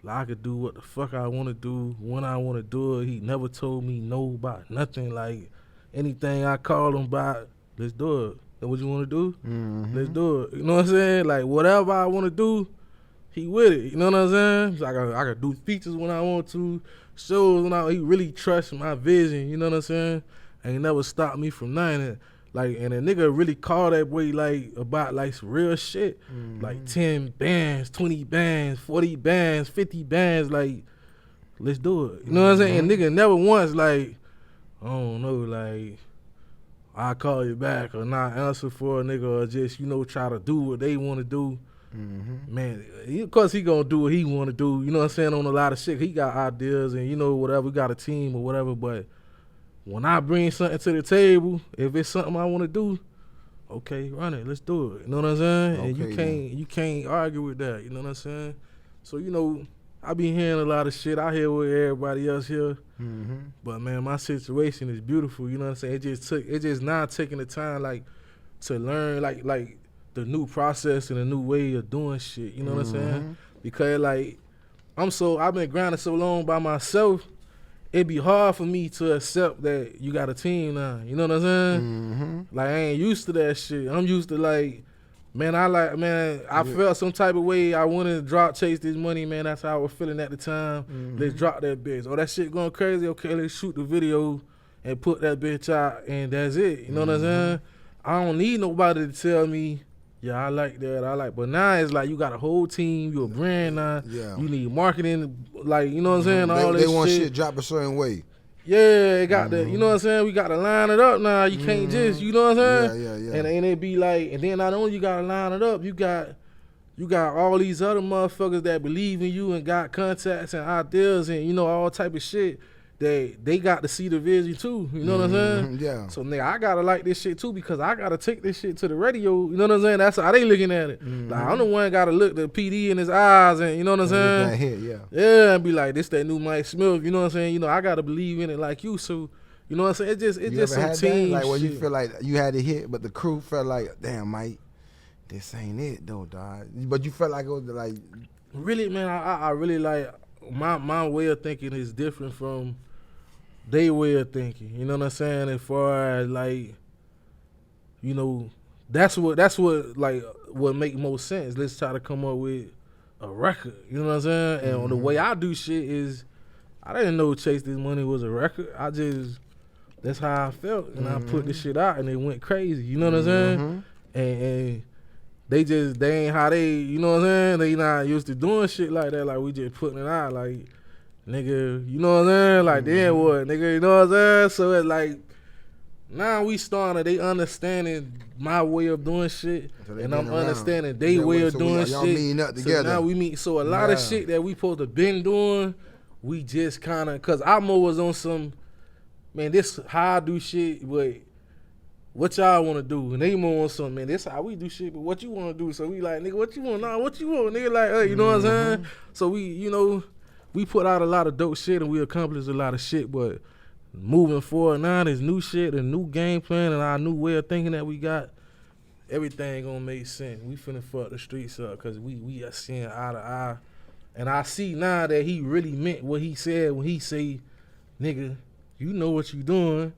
like, I could do what the fuck I want to do, when I want to do it. He never told me no about nothing. Like, anything I call him about, let's do it. That what you want to do? Let's do it. You know what I'm saying? Like, whatever I want to do, he with it. You know what I'm saying? Like, I could do features when I want to, shows when he really trusts my vision. You know what I'm saying? And he never stopped me from nothing. Like, and a nigga really called that boy, like, about, like, some real shit. Like, 10 bands, 20 bands, 40 bands, 50 bands. Like, let's do it. You know what I'm saying? And nigga never once, like, I don't know, like, I call you back or not answer for a nigga or just, you know, try to do what they want to do. Man, of course he gonna do what he want to do, you know what I'm saying, on a lot of shit. He got ideas and, you know, whatever, we got a team or whatever, but when I bring something to the table, if it's something I want to do, okay, run it, let's do it, you know what I'm saying? Okay, And you can't argue with that, you know what I'm saying? So, you know, I be hearing a lot of shit. I hear what everybody else hear, but man, my situation is beautiful, you know what I'm saying? It just not taking the time, like, to learn, like the new process and a new way of doing shit, you know what I'm saying? Because, like, I've been grinding so long by myself, it'd be hard for me to accept that you got a team now, you know what I'm saying? Like, I ain't used to that shit. I'm used to, like, I felt some type of way. I wanted to chase this money, man. That's how I was feeling at the time. Let's drop that bitch. Oh, that shit going crazy? Okay, let's shoot the video and put that bitch out, and that's it, you know what I'm saying? I don't need nobody to tell me, yeah, I like that, but now it's like you got a whole team, you a brand now, you need marketing, like, you know what I'm saying, all this shit. They want shit drop a certain way. Yeah, it got the, you know what I'm saying, we got to line it up now, you can't just, you know what I'm saying? Yeah. And it be like, and then not only you got to line it up, you got all these other motherfuckers that believe in you and got contacts and ideas and, you know, all type of shit. They got to see the vision too, you know what I'm saying? Yeah. So nigga, I gotta like this shit too because I gotta take this shit to the radio, you know what I'm saying? That's how they looking at it. Like, I'm the one gotta look the PD in his eyes and, you know what I'm saying? Hit, Yeah, and be like, this that new Mike Smith, you know what I'm saying? You know, I gotta believe in it like you, so, you know what I'm saying? It's just some team like when shit. you feel like you had a hit, but the crew felt like, damn, Mike, this ain't it though, dog. But you felt like it was like, really, man, I really like my way of thinking is different from they way of thinking. You know what I'm saying? As far as like, you know, that's what like what make most sense. Let's try to come up with a record. You know what I'm saying? And the way I do shit is, I didn't know Chase This Money was a record. That's how I felt, and I put this shit out, and it went crazy. You know what I'm saying? And they ain't how they, you know what I'm saying? They not used to doing shit like that. Like, we just putting it out, like, nigga, you know what I'm saying? Like, then what, nigga, you know what I'm saying? So it's like, now we starting, they understanding my way of doing shit, so and I'm understanding they way of doing y'all shit. meeting up together. So now we meet. So a lot of shit that we supposed to been doing, we just kind of, cause Amo was on some, man, this how I do shit, but what y'all want to do? And they more on something, man, this how we do shit, but what you want to do? So we like, nigga, what you want? Nah, what you want? Nigga, like, hey, you know what I'm saying? So we, you know, we put out a lot of dope shit and we accomplished a lot of shit, but moving forward now, there's new shit and new game plan and our new way of thinking that we got. Everything gonna make sense. We finna fuck the streets up because we are seeing eye to eye. And I see now that he really meant what he said when he say, nigga, you know what you doing.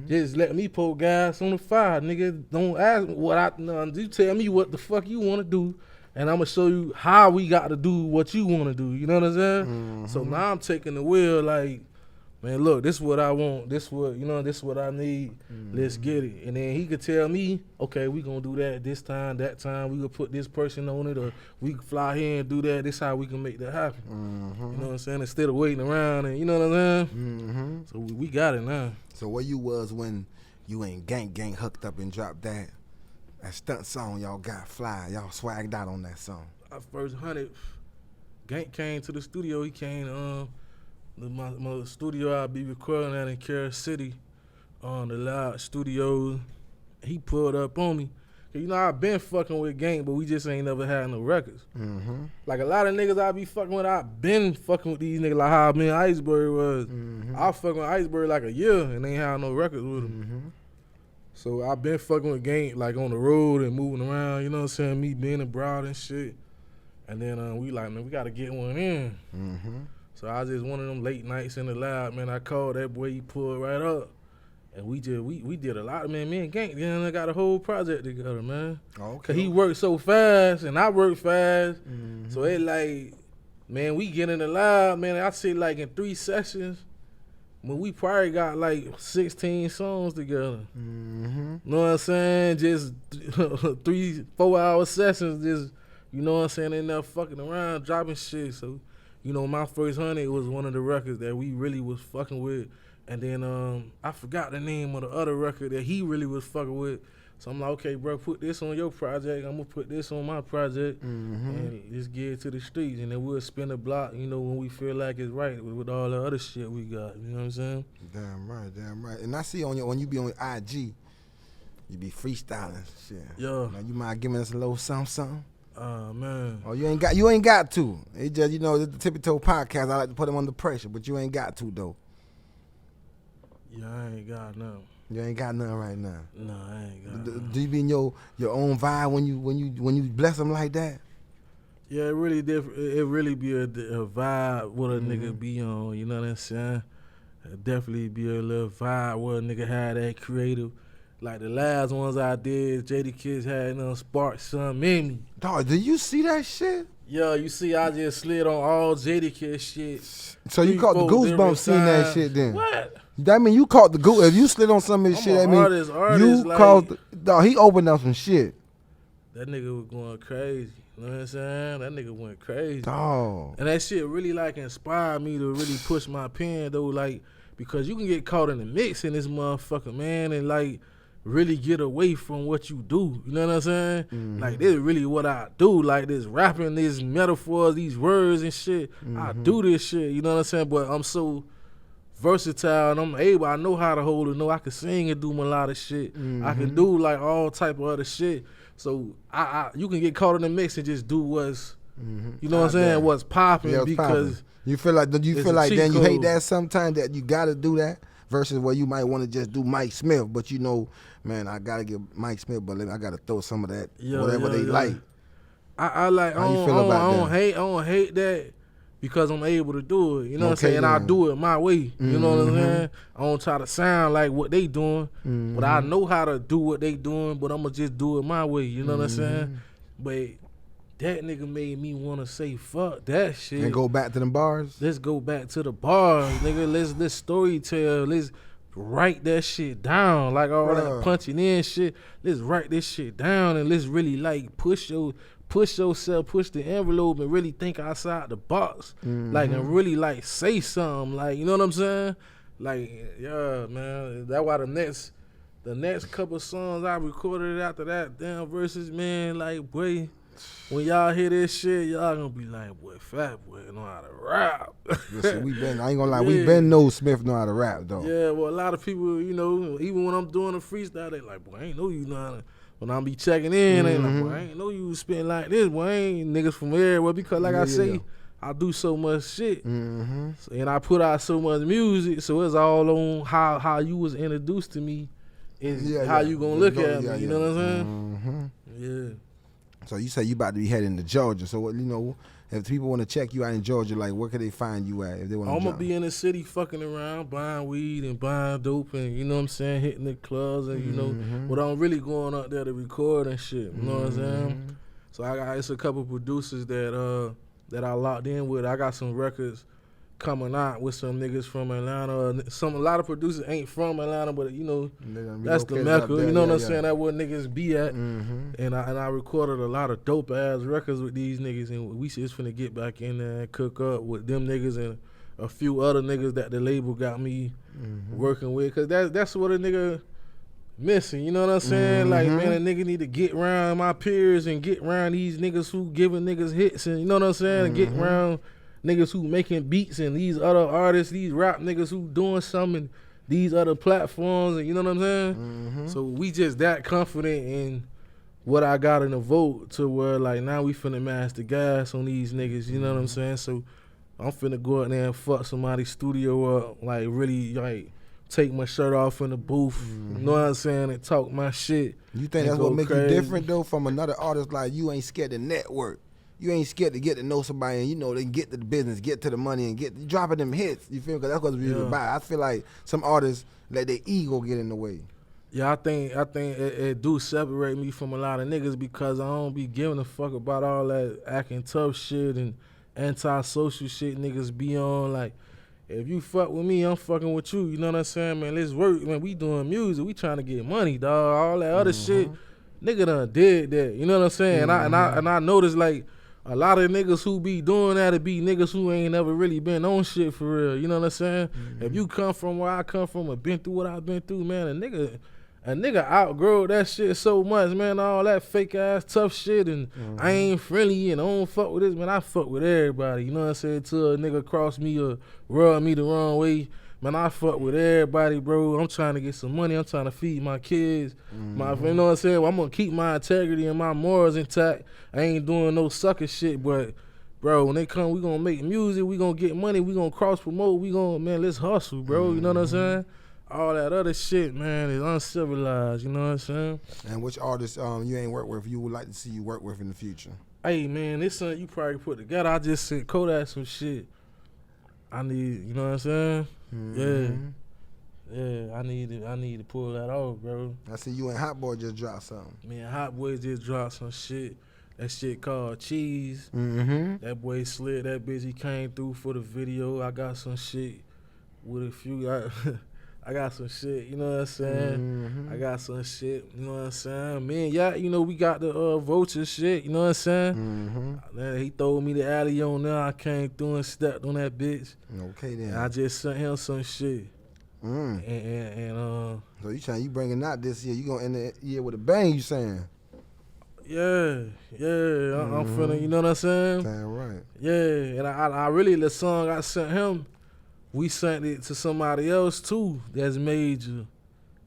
Just let me pour gas on the fire, nigga. Don't ask me what you tell me what the fuck you want to do, and I'm gonna show you how we got to do what you want to do. You know what I'm saying? So now I'm taking the wheel, like, man, look, this is what I want. This what, you know, this is what I need. Let's get it. And then he could tell me, okay, we gonna do that this time, that time. We gonna put this person on it, or we can fly here and do that. This how we can make that happen. You know what I'm saying? Instead of waiting around, and you know what I'm saying? So we got it now. So where you was when you ain't gang hooked up and dropped that stunt song y'all got fly, y'all swagged out on that song? Our first 100, Gank came to the studio. He came my studio I'll be recording at in Carol City, on the Loud Studios. He pulled up on me. You know, I've been fucking with Gank, but we just ain't never had no records. Like a lot of niggas I be fucking with, I been fucking with these niggas like how me and Iceberg was. I was fucking with Iceberg like a year and ain't had no records with him. So I been fucking with Gank like on the road and moving around, you know what I'm saying? Me being abroad and shit. And then we like, man, we gotta get one in. So I just one of them late nights in the lab, man. I called that boy, he pulled right up. And we did a lot, man. Me and Gank, then I got a whole project together, man. Cause he worked so fast and I worked fast. So it like, man, we get in the lab, man. I say like in 3 sessions, when we probably got like 16 songs together. Know what I'm saying? Just 3-4 hour sessions, just, you know what I'm saying? Ain't nothing fucking around, dropping shit. So, you know, my first 100 was one of the records that we really was fucking with. And then I forgot the name of the other record that he really was fucking with. So I'm like, okay, bro, put this on your project. I'm going to put this on my project. And just get it to the streets. And then we'll spin the block, you know, when we feel like it's right with all the other shit we got. You know what I'm saying? Damn right. And I see when you be on IG, you be freestyling shit. Yeah. Now, you mind giving us a little something? Man. Oh, you ain't got to. It just, you know, the Tippie Talk podcast, I like to put them under pressure, but you ain't got to, though. Yeah, I ain't got nothing. You ain't got nothing right now. No, I ain't got nothing. Do you be in your own vibe when you bless them like that? Yeah, it really different. It really be a vibe what a nigga be on. You know what I'm saying? It definitely be a little vibe where a nigga had that creative. Like the last ones I did, JD Kids had spark something in me. Dog, do you see that shit? Yeah, you see, I just slid on all JD Kids shit. So you caught the goosebumps seeing that shit then? What? That mean you caught the goose. If you slid on some of his shit, that mean artist, you like, caught. Dog, he opened up some shit. That nigga was going crazy. You know what I'm saying? That nigga went crazy. Dog. And that shit really like inspired me to really push my pen though, like, because you can get caught in the mix in this motherfucker, man, and like really get away from what you do. You know what I'm saying? Like, this is really what I do. Like, this rapping, these metaphors, these words and shit. I do this shit. You know what I'm saying? But I'm so versatile and I know how to hold it. Know I can sing and do a lot of shit. I can do like all type of other shit. So you can get caught in the mix and just do what's, you know what I'm saying? What's popping because you feel like then you hate that sometimes that you gotta do that versus where you might want to just do Mike Smith, but you know, man, I gotta give Mike Smith, but I gotta throw some of that whatever they like. I like. I don't hate that. because I'm able to do it. You know what I'm Okay, saying? I then. do it my way. You know what I'm Mhm. saying? I don't try to sound like what they doing, but I Mhm. know how to do what they doing, but I'm going to just do it my way. You know what I'm saying? But that nigga made me want to say, fuck that shit. And go back to them bars. Let's go back to the bars, nigga. Let's story tell. Let's write that shit down. Like all that Bruh. punching in shit. Let's write this shit down and let's really like push yourself, push the envelope and really think outside the box. Like and really like say something. Like, you know what I'm saying? Like, yeah, man. That's why the next couple songs I recorded after that damn verses, man, like boy. When y'all hear this shit, y'all gonna be like, boy, Fat Boy know how to rap. Listen, I ain't gonna lie, we been know Smiff know how to rap though. Yeah, well, a lot of people, you know, even when I'm doing a freestyle, they like, boy, I ain't know you know how to. When I be checking in, they like, boy, I ain't know you was spitting like this, boy, I ain't niggas from everywhere. Because like I say, I do so much shit. And I put out so much music, so it's all on how you was introduced to me is how you gonna look at me, you know what I'm saying? Yeah. So you say you about to be heading to Georgia. So what, you know, if people want to check you out in Georgia, like where could they find you at if they want to? I'm gonna be in the city fucking around, buying weed and buying dope and you know what I'm saying, hitting the clubs and you know, but I'm really going up there to record and shit. You know what I'm saying? So it's a couple producers that I locked in with. I got some records coming out with some niggas from Atlanta. A lot of producers ain't from Atlanta, but you know that's the Mecca. You know what I'm saying? That's where niggas be at. And I recorded a lot of dope ass records with these niggas, and we just finna get back in there and cook up with them niggas and a few other niggas that the label got me working with. Cause that's what a nigga missing. You know what I'm saying? Like man, a nigga need to get around my peers and get around these niggas who giving niggas hits, and you know what I'm saying? And get around niggas who making beats and these other artists, these rap niggas who doing something, these other platforms, and you know what I'm saying? So we just that confident in what I got in the vote to where like now we finna mash the gas on these niggas, you know what I'm saying? So I'm finna go out there and fuck somebody's studio up, like really like take my shirt off in the booth, you know what I'm saying, and talk my shit. You think that's what make you different though from another artist? Like you ain't scared to network. You ain't scared to get to know somebody and, you know, they get to the business, get to the money, and get dropping them hits. You feel me? Because that's what it's really about. I feel like some artists let their ego get in the way. Yeah, I think it do separate me from a lot of niggas because I don't be giving a fuck about all that acting tough shit and anti-social shit niggas be on. Like, if you fuck with me, I'm fucking with you. You know what I'm saying, man? Let's work. Man, we doing music. We trying to get money, dog. All that other shit, nigga done did that. You know what I'm saying? And I noticed, like, a lot of niggas who be doing that, it be niggas who ain't never really been on shit for real. You know what I'm saying? If you come from where I come from and been through what I've been through, man, a nigga outgrow that shit so much, man. All that fake ass tough shit and I ain't friendly and I don't fuck with this, man. I fuck with everybody. You know what I'm saying? Till a nigga cross me or rub me the wrong way, man, I fuck with everybody, bro. I'm trying to get some money. I'm trying to feed my kids. You know what I'm saying? Well, I'm gonna keep my integrity and my morals intact. I ain't doing no sucker shit, but bro, when they come, we gonna make music, we gonna get money, we gonna cross promote, we gonna, man, let's hustle, bro. You know what I'm saying? All that other shit, man, is uncivilized. You know what I'm saying? And which artists you ain't worked with you would like to see you work with in the future? Hey, man, this something you probably put together. I just sent Kodak some shit. I need, you know what I'm saying? Yeah, I need to pull that off, bro. I see you and Hot Boy just dropped something. Man, Hot Boy just dropped some shit. That shit called Cheese. That boy slid that bitch. He came through for the video. I got some shit with a few. I got some shit, you know what I'm saying? I got some shit, you know what I'm saying? Man, yeah, you know, we got the vulture shit, you know what I'm saying? Man, he threw me the alley on there. I came through and stepped on that bitch. Okay, then. And I just sent him some shit. And so you bringing out this year. You gonna end the year with a bang, you saying? Yeah, I'm finna, you know what I'm saying? Damn right. Yeah, and I really, the song I sent him, we sent it to somebody else too that's major.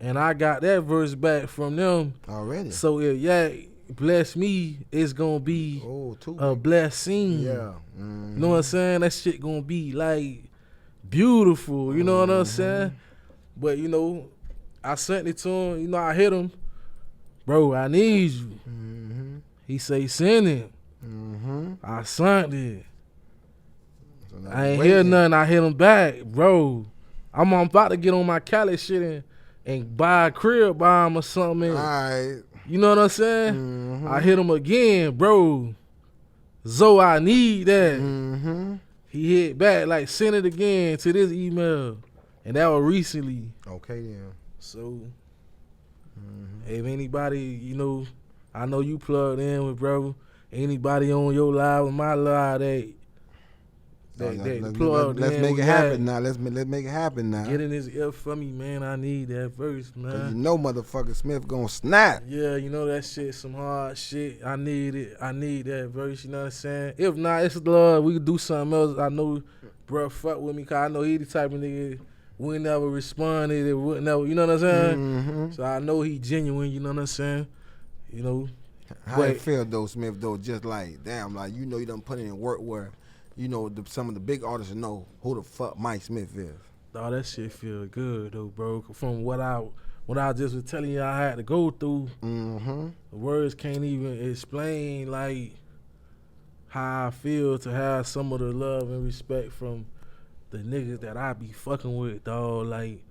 And I got that verse back from them. Already? So if bless me, it's gonna be a blessing. Yeah. You know what I'm saying? That shit gonna be like beautiful, you know what I'm saying? But you know, I sent it to him, you know, I hit him. Bro, I need you. He say send it. I signed it. So I ain't hear nothing. I hit him back, bro. I'm about to get on my Cali shit and buy a crib by him or something. All right. You know what I'm saying? Mm-hmm. I hit him again, bro. Zo, I need that. Mm-hmm. He hit back, like, send it again to this email. And that was recently. Okay, then. So, if anybody, you know, I know you plugged in with, bro. Anybody on your live or my live that plugged let's in make it with happen that, now. Let's make it happen now. get in his ear for me, man. I need that verse, Cause man. you know motherfucker Smiff gonna snap. Yeah, you know that shit, some hard shit. I need it. I need that verse, you know what I'm saying? If not, it's love. We could do something else. I know, bro, fuck with me, cause I know he the type of nigga we never responded. It wouldn't never, you know what I'm saying? Mm-hmm. So I know he genuine, you know what I'm saying? You know. How it feel though, Smiff, though, just like, damn, like, you know you done put in work where, you know, some of the big artists know who the fuck Mike Smiff is. Oh, that shit feel good though, bro. From what I just was telling you I had to go through, Mm-hmm. the words can't even explain, like, how I feel to have some of the love and respect from the niggas that I be fucking with, dog. Like,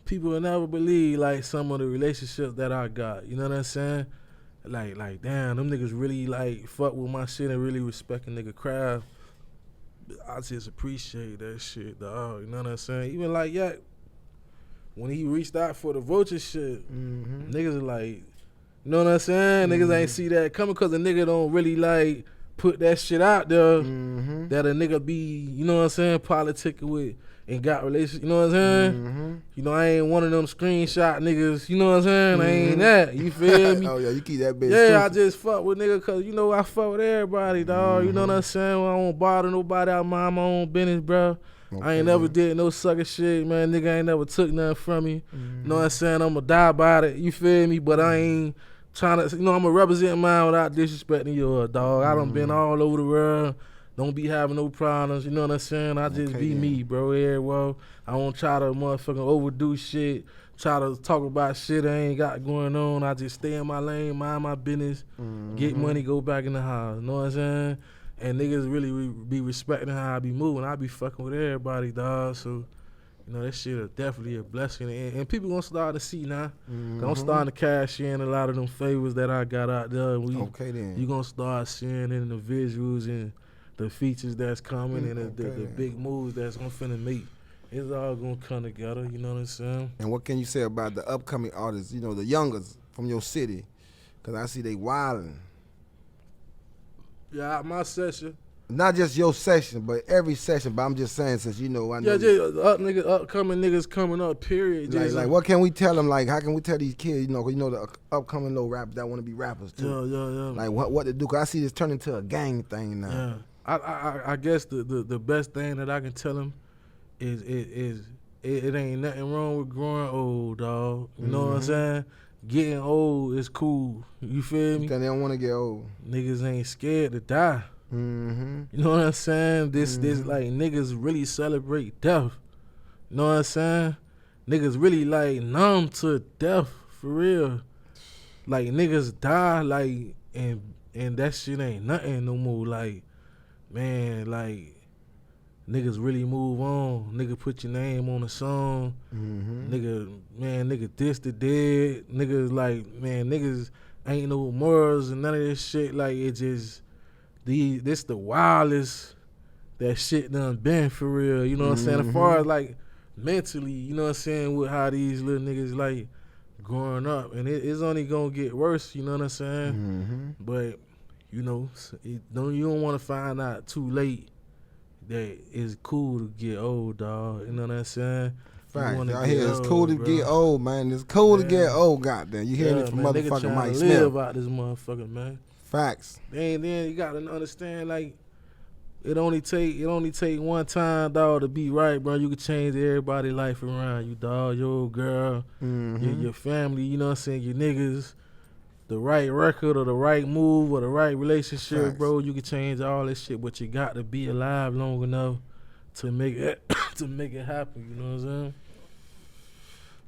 people will never believe, like, some of the relationships that I got. You know what I'm saying? Like, damn, them niggas really, like, fuck with my shit and really respect a nigga craft. I just appreciate that shit, dog. You know what I'm saying? Even like, yeah, when he reached out for the vulture shit, niggas are like, you know what I'm saying? Niggas ain't see that coming because a nigga don't really, like, put that shit out there that a nigga be, you know what I'm saying, politicking with and got relations, you know what I'm saying? You know, I ain't one of them screenshot niggas, you know what I'm saying? I ain't that, you feel me? Oh, yeah, you keep that bitch. Yeah, I just fuck with nigga because, you know, I fuck with everybody, dog. You know what I'm saying? I don't bother nobody out my own business, bro. Okay, I ain't never did no sucker shit, man. Nigga ain't never took nothing from me. You know what I'm saying? I'ma die by it, you feel me? But I ain't trying to, you know, I'ma represent mine without disrespecting yours, dog. I done been all over the world. Don't be having no problems, you know what I'm saying? I just be me, bro. Yeah, well, I won't try to motherfucking overdo shit, try to talk about shit I ain't got going on. I just stay in my lane, mind my business, get money, go back in the house, you know what I'm saying? And niggas really be respecting how I be moving. I be fucking with everybody, dog, so, you know, that shit is definitely a blessing. And people gonna start to see now. I'm starting to cash in a lot of them favors that I got out there. You gonna start seeing it in the visuals and the features that's coming and the big moves that's I'm finna make. It's all gonna come together, you know what I'm saying? And what can you say about the upcoming artists, you know, the youngers from your city? Because I see they wildin'. Yeah, my session. Not just your session, but every session. But I'm just saying, since you know, I know. Yeah, just upcoming niggas coming up, period. Like, what can we tell them? Like, how can we tell these kids, you know, the upcoming little rappers that want to be rappers too? Yeah. Like, what to do? Because I see this turn into a gang thing now. Yeah. I guess the best thing that I can tell them is it ain't nothing wrong with growing old, dog. You know what I'm saying? Getting old is cool. You feel me? They don't want to get old. Niggas ain't scared to die. You know what I'm saying? This like niggas really celebrate death. You know what I'm saying? Niggas really like numb to death for real. Like niggas die like and that shit ain't nothing no more. Like, man, like niggas really move on. Nigga put your name on a song. Nigga diss the dead. Niggas like, man, niggas ain't no morals and none of this shit. Like, it just, this the wildest that shit done been for real. You know what I'm saying? As far as like mentally, you know what I'm saying, with how these little niggas like growing up. And it's only gonna get worse, you know what I'm saying? But, you know, you don't want to find out too late that it's cool to get old, dog. You know what I'm saying? Facts. Y'all hear it's cool to get old, man. It's cool to get old, goddamn. You hearing it from motherfucking Mike Smiff. Live out this motherfucker, man. Facts. Then you gotta understand, like, it only take one time, dog, to be right, bro. You can change everybody's life around you, dog. Your girl, your family, you know what I'm saying, your niggas. The right record or the right move or the right relationship, Facts. bro, you can change all this shit, but you got to be alive long enough to make it happen, you know what I'm saying?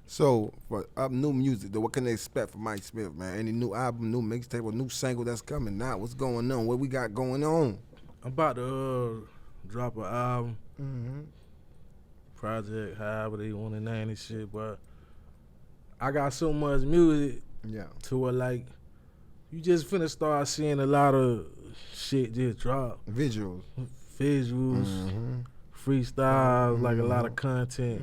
So, for new music, what can they expect from Mike Smiff, man? Any new album, new mixtape, or new single that's coming out? What's going on? What we got going on? I'm about to drop an album, project, however they want to name this shit. But I got so much music to where like you just finna start seeing a lot of shit just drop. Visuals, freestyles, like a lot of content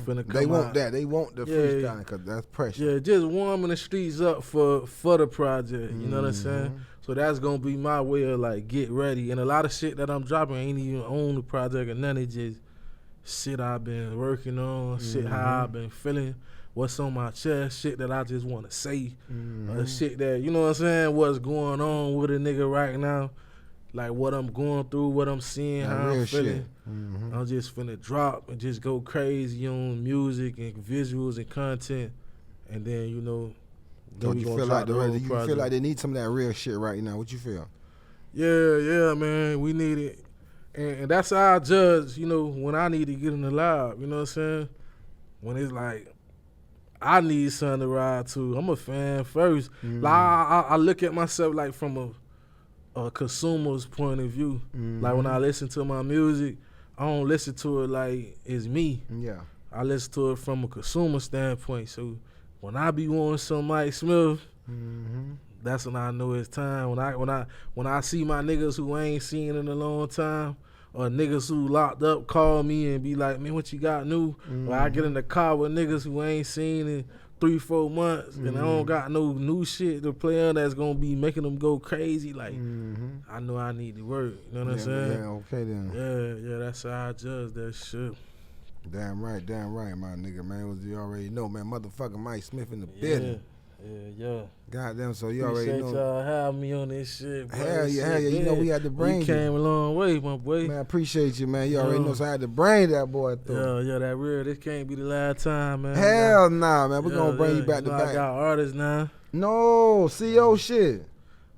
finna come They want out. that. They want the freestyle because that's pressure. Yeah, just warming the streets up for the project. You know what I'm saying? So that's gonna be my way of like get ready. And a lot of shit that I'm dropping ain't even on the project or none. It's just shit I've been working on, shit how I've been feeling, what's on my chest, shit that I just want to say, shit that, you know what I'm saying, what's going on with a nigga right now, like what I'm going through, what I'm seeing, That how real I'm feeling. shit. I'm just finna drop and just go crazy on music and visuals and content, and then you know. So Then you we feel gonna like drop the whole you project. feel like they need some of that real shit right now. What you feel? Yeah, man, we need it. And that's how I judge, you know, when I need to get in the lab, you know what I'm saying? When it's like, I need something to ride to. I'm a fan first. Like, I look at myself like from a consumer's point of view. Like when I listen to my music, I don't listen to it like it's me. Yeah. I listen to it from a consumer standpoint. So when I be wanting some Mike Smith, that's when I know it's time. When I see my niggas who I ain't seen in a long time, or niggas who locked up call me and be like, man, what you got new? Or I get in the car with niggas who I ain't seen in 3-4 months, and I don't got no new shit to play on that's gonna be making them go crazy. Like, I know I need to work. You know what I'm saying? Yeah, okay then. Yeah, that's how I judge that shit. Damn right, my nigga, man. You already know, man. Motherfucking Mike Smith in the building. Yeah. Goddamn, so you already Appreciate know. y'all having me on this shit, bro. Hell yeah. You know we had to bring you. Came a long way, my boy. Man, I appreciate you, man. You already know, so I had to bring that boy through. Yeah, that real. This can't be the last time, man. Hell nah, man. We're gonna bring you back to back. I got artists now. No, CO shit.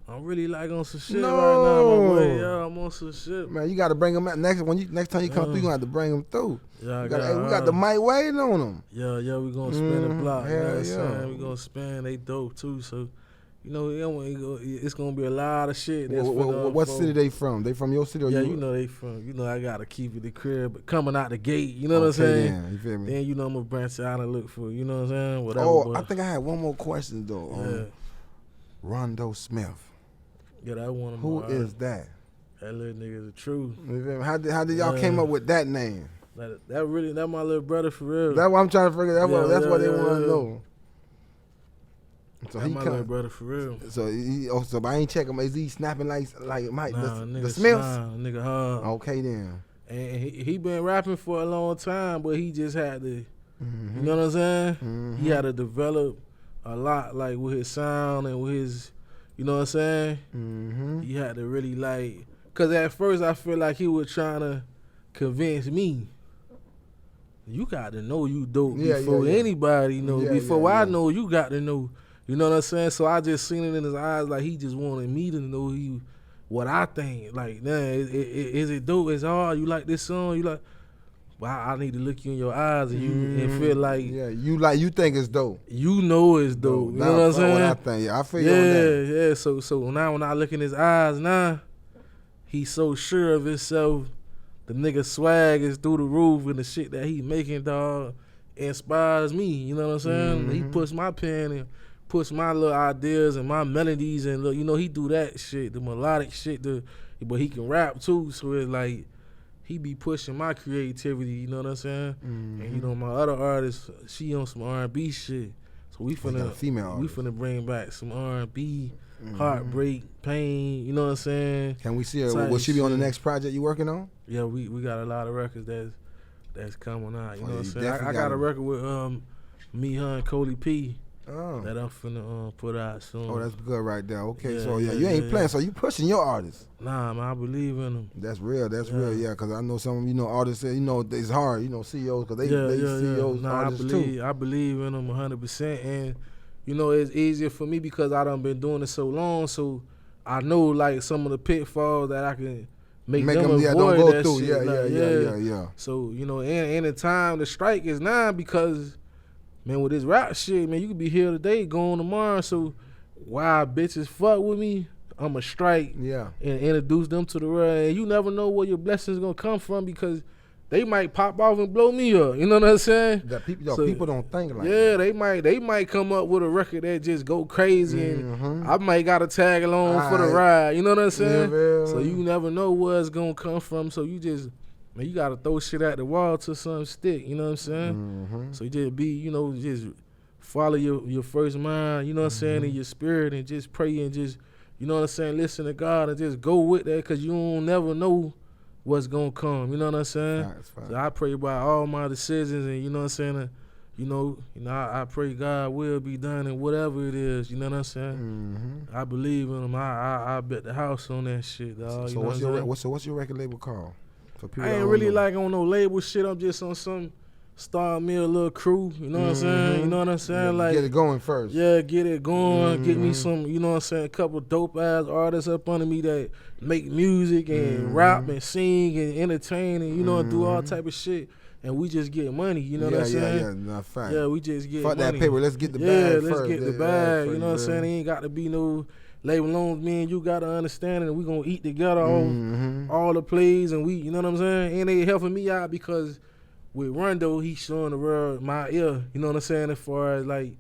I'm really like on some shit right now, my boy. Yeah, I'm on some shit. Man, you gotta bring him out next time you come through. You gonna have to bring him through. Yeah, we got the mic waiting on him. Yeah, we gonna spin the block. Hell yeah. We gonna spin. They dope too. So, you know, it's gonna be a lot of shit. What city they from? They from your city? Or you know they from. You know I gotta keep it the crib, but coming out the gate. You know what I'm saying? Then, you feel me? Then you know I'm gonna branch out and look for. You know what I'm saying? Whatever. I think I had one more question though. Rondo Smith. Yeah, that one of my Who is that? That little nigga the truth. How did y'all came up with that name? That my little brother for real. That's what I'm trying to figure. That's what they want to know. So that's my little brother for real. So I ain't checking him. Is he snapping like Mike the Smiths? Nigga hard. Okay then. And he been rapping for a long time, but he just had to. You know what I'm saying? He had to develop a lot, like with his sound and with his. You know what I'm saying? He had to really like, cause at first I feel like he was trying to convince me. You got to know you dope before anybody know. Before I know, you got to know. You know what I'm saying? So I just seen it in his eyes, like he just wanted me to know what I think. Like, man, is it dope? Is it hard? You like this song? You like? Well, I need to look you in your eyes and feel like you think it's dope. You know it's dope. You know what I'm saying? What I think. I feel you on that. Yeah. So now when I look in his eyes now, he's so sure of himself. The nigga swag is through the roof, and the shit that he making, dog, inspires me. You know what I'm saying? He puts my pen and puts my little ideas and my melodies and look, you know, he do that shit, the melodic shit. But he can rap too, so it's like. He be pushing my creativity, you know what I'm saying? And you know my other artist, she on some R&B shit. So we finna bring back some R&B, heartbreak, pain, you know what I'm saying? Can we see her? Will she be on the next project you working on? Yeah, we got a lot of records that's coming out, you know what I'm saying? I got a record with me, her, and Cody P. That I'm finna put out soon. Oh, that's good right there. Okay, you ain't playing, so you pushing your artists. Nah, man, I believe in them. That's real, real, because I know some, artists say, it's hard, CEOs, because they CEOs, artists too. I believe in them 100%, and, it's easier for me because I done been doing it so long, so I know, like, some of the pitfalls that I can make them avoid don't go that through. shit. Yeah. So, and the time to strike is now because... Man, with this rap shit, man, you could be here today, gone tomorrow. So why bitches fuck with me? I'ma strike Yeah. and introduce them to the world. And you never know where your blessings gonna come from because they might pop off and blow me up. You know what I'm saying? That people don't think like yeah, that. they might come up with a record that just go crazy, and I might gotta tag along for the Aight. ride. You know what I'm saying? Yeah, So you never know where it's gonna come from. So you just, man, you gotta throw shit at the wall till something stick. You know what I'm saying? So you just be, you know, just follow your first mind. You know what I'm saying? In your spirit, and just pray and just, you know what I'm saying? Listen to God and just go with that, cause you don't never know what's gonna come. You know what I'm saying? Facts. So I pray about all my decisions, and you know what I'm saying. I pray God will be done in whatever it is. You know what I'm saying? I believe in him. I bet the house on that shit, dog. So what's your record label called? For people I ain't really like on no label shit. I'm just on some start me a little crew. You know what I'm saying? You know what I'm saying? Yeah, like get it going first. Yeah, get it going. Get me some. You know what I'm saying? A couple dope ass artists up under me that make music and rap and sing and entertain and you know do all type of shit. And we just get money, you know what I'm saying? Yeah, not fact. Yeah, we just get Fuck money. that paper, let's get the bag first. Yeah, let's get the bag, you know what I'm saying? It ain't got to be no label loans, me and you got to understand it, and we going to eat together on all the plays, and we, you know what I'm saying? And they helping me out because with Rondo, he's showing the world my ear, you know what I'm saying? As far as like,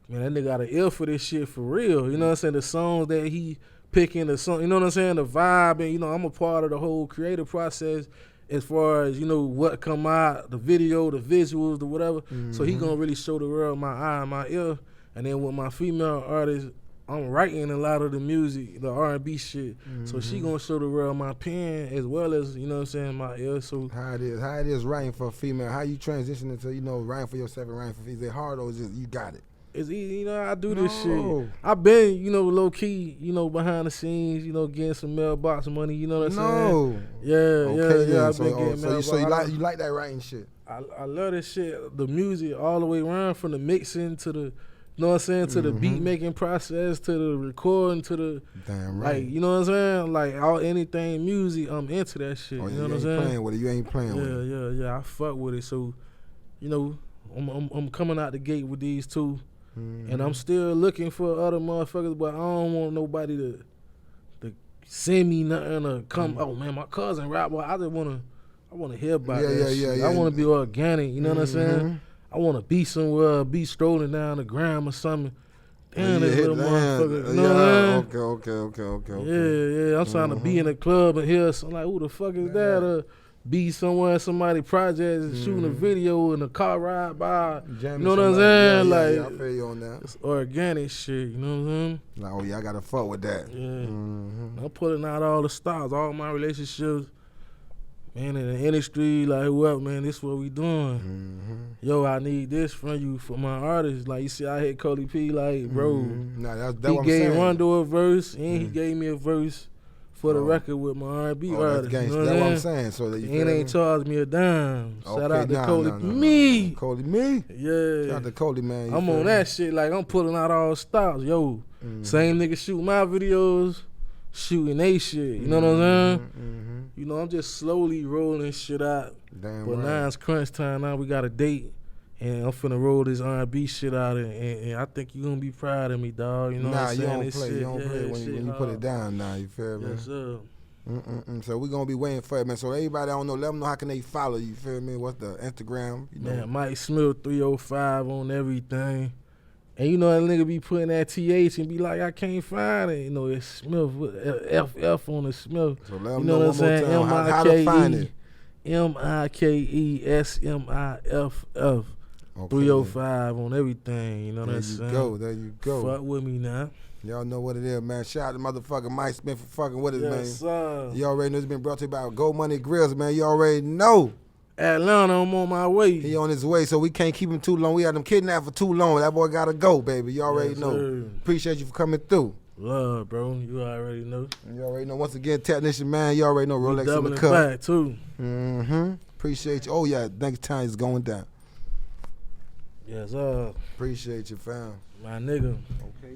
man, that nigga got an ear for this shit for real, you know what I'm saying? The songs that he picking, the song, you know what I'm saying? The vibe, and you know, I'm a part of the whole creative process. As far as, you know, what come out, the video, the visuals, the whatever. So he gonna really show the world my eye and my ear. And then with my female artist, I'm writing a lot of the music, the R&B shit. So she gonna show the world my pen as well as, you know what I'm saying, my ear. So how it is writing for a female, how you transition into, you know, writing for yourself and writing for female. Is it hard or is it you got it? It's easy, you know, I do this shit. I've been, you know, low key, you know, behind the scenes, you know, getting some mailbox money, you know what I'm saying? Yeah, I've been getting mailbox. So you like that writing shit? I love this shit, the music all the way around, from the mixing to the, you know what I'm saying, to the beat making process, to the recording, to the, damn right. Like, you know what I'm saying? Like, anything music, I'm into that shit, you know what I'm saying? Playing with it, you ain't playing with it. Yeah, I fuck with it. So, you know, I'm coming out the gate with these two. And I'm still looking for other motherfuckers, but I don't want nobody to send me nothing or come. Oh man, my cousin rap. Well, I wanna hear about that shit. I wanna be organic. You know what I'm saying? I wanna be somewhere, be strolling down the gram or something. Damn, this little motherfucker. You know what I'm saying? Okay. Yeah. I'm trying to be in a club and hear something like, who the fuck is that? Or be somewhere, somebody project, shooting a video in a car ride by. You know what I'm saying? Yeah, I feel you on that. It's organic shit, you know what I'm saying? Like, oh yeah, I gotta fuck with that. Yeah. I'm pulling out all the stars, all my relationships, man, in the industry, like whoever, man, this is what we doing. Yo, I need this from you for my artists. Like you see, I hit Cody P, like, bro. Nah, that's he what I'm gave saying. Rondo a verse, and he gave me a verse for the record with my R&B artist. That's you know what I'm saying. So that you ain't charged me a dime. Shout out to Cody. Cody me? Yeah. Shout out to Cody, man. I'm on that shit. Like, I'm pulling out all stops. Yo, same nigga shoot my videos, shooting they shit. You know what I'm saying? You know, I'm just slowly rolling shit out. Damn but right. now it's crunch time. Now we got a date. And I'm finna roll this R&B shit out, and I think you gonna be proud of me, dog. You know what I'm saying? You don't play when you put it down now, you feel me? Yes, sir. So we gonna be waiting for it, man. So everybody I don't know, let them know how can they follow you, feel me? What's the Instagram? You know? Man, Mike Smiff 305 on everything. And you know that nigga be putting that TH and be like, I can't find it. You know, it's Smiff with FF on the Smiff. So let them you know what I'm saying? How to find it. MIKESMIFF. Okay. 305 on everything, you know what I'm saying? There you go. Fuck with me now. Y'all know what it is, man. Shout out to motherfucking Mike Smith for fucking with us, man. Sir. You already know it's been brought to you by Gold Money Grills, man. You already know. Atlanta, I'm on my way. He on his way, so we can't keep him too long. We had him kidnapped for too long. That boy gotta go, baby. You already know. Sir. Appreciate you for coming through. Love, bro. You already know. You already know. Once again, technician, man. You already know. Rolex in the cup. Back too. Appreciate you. Oh yeah, next time is going down. Yes, Appreciate you, fam. My nigga. Okay.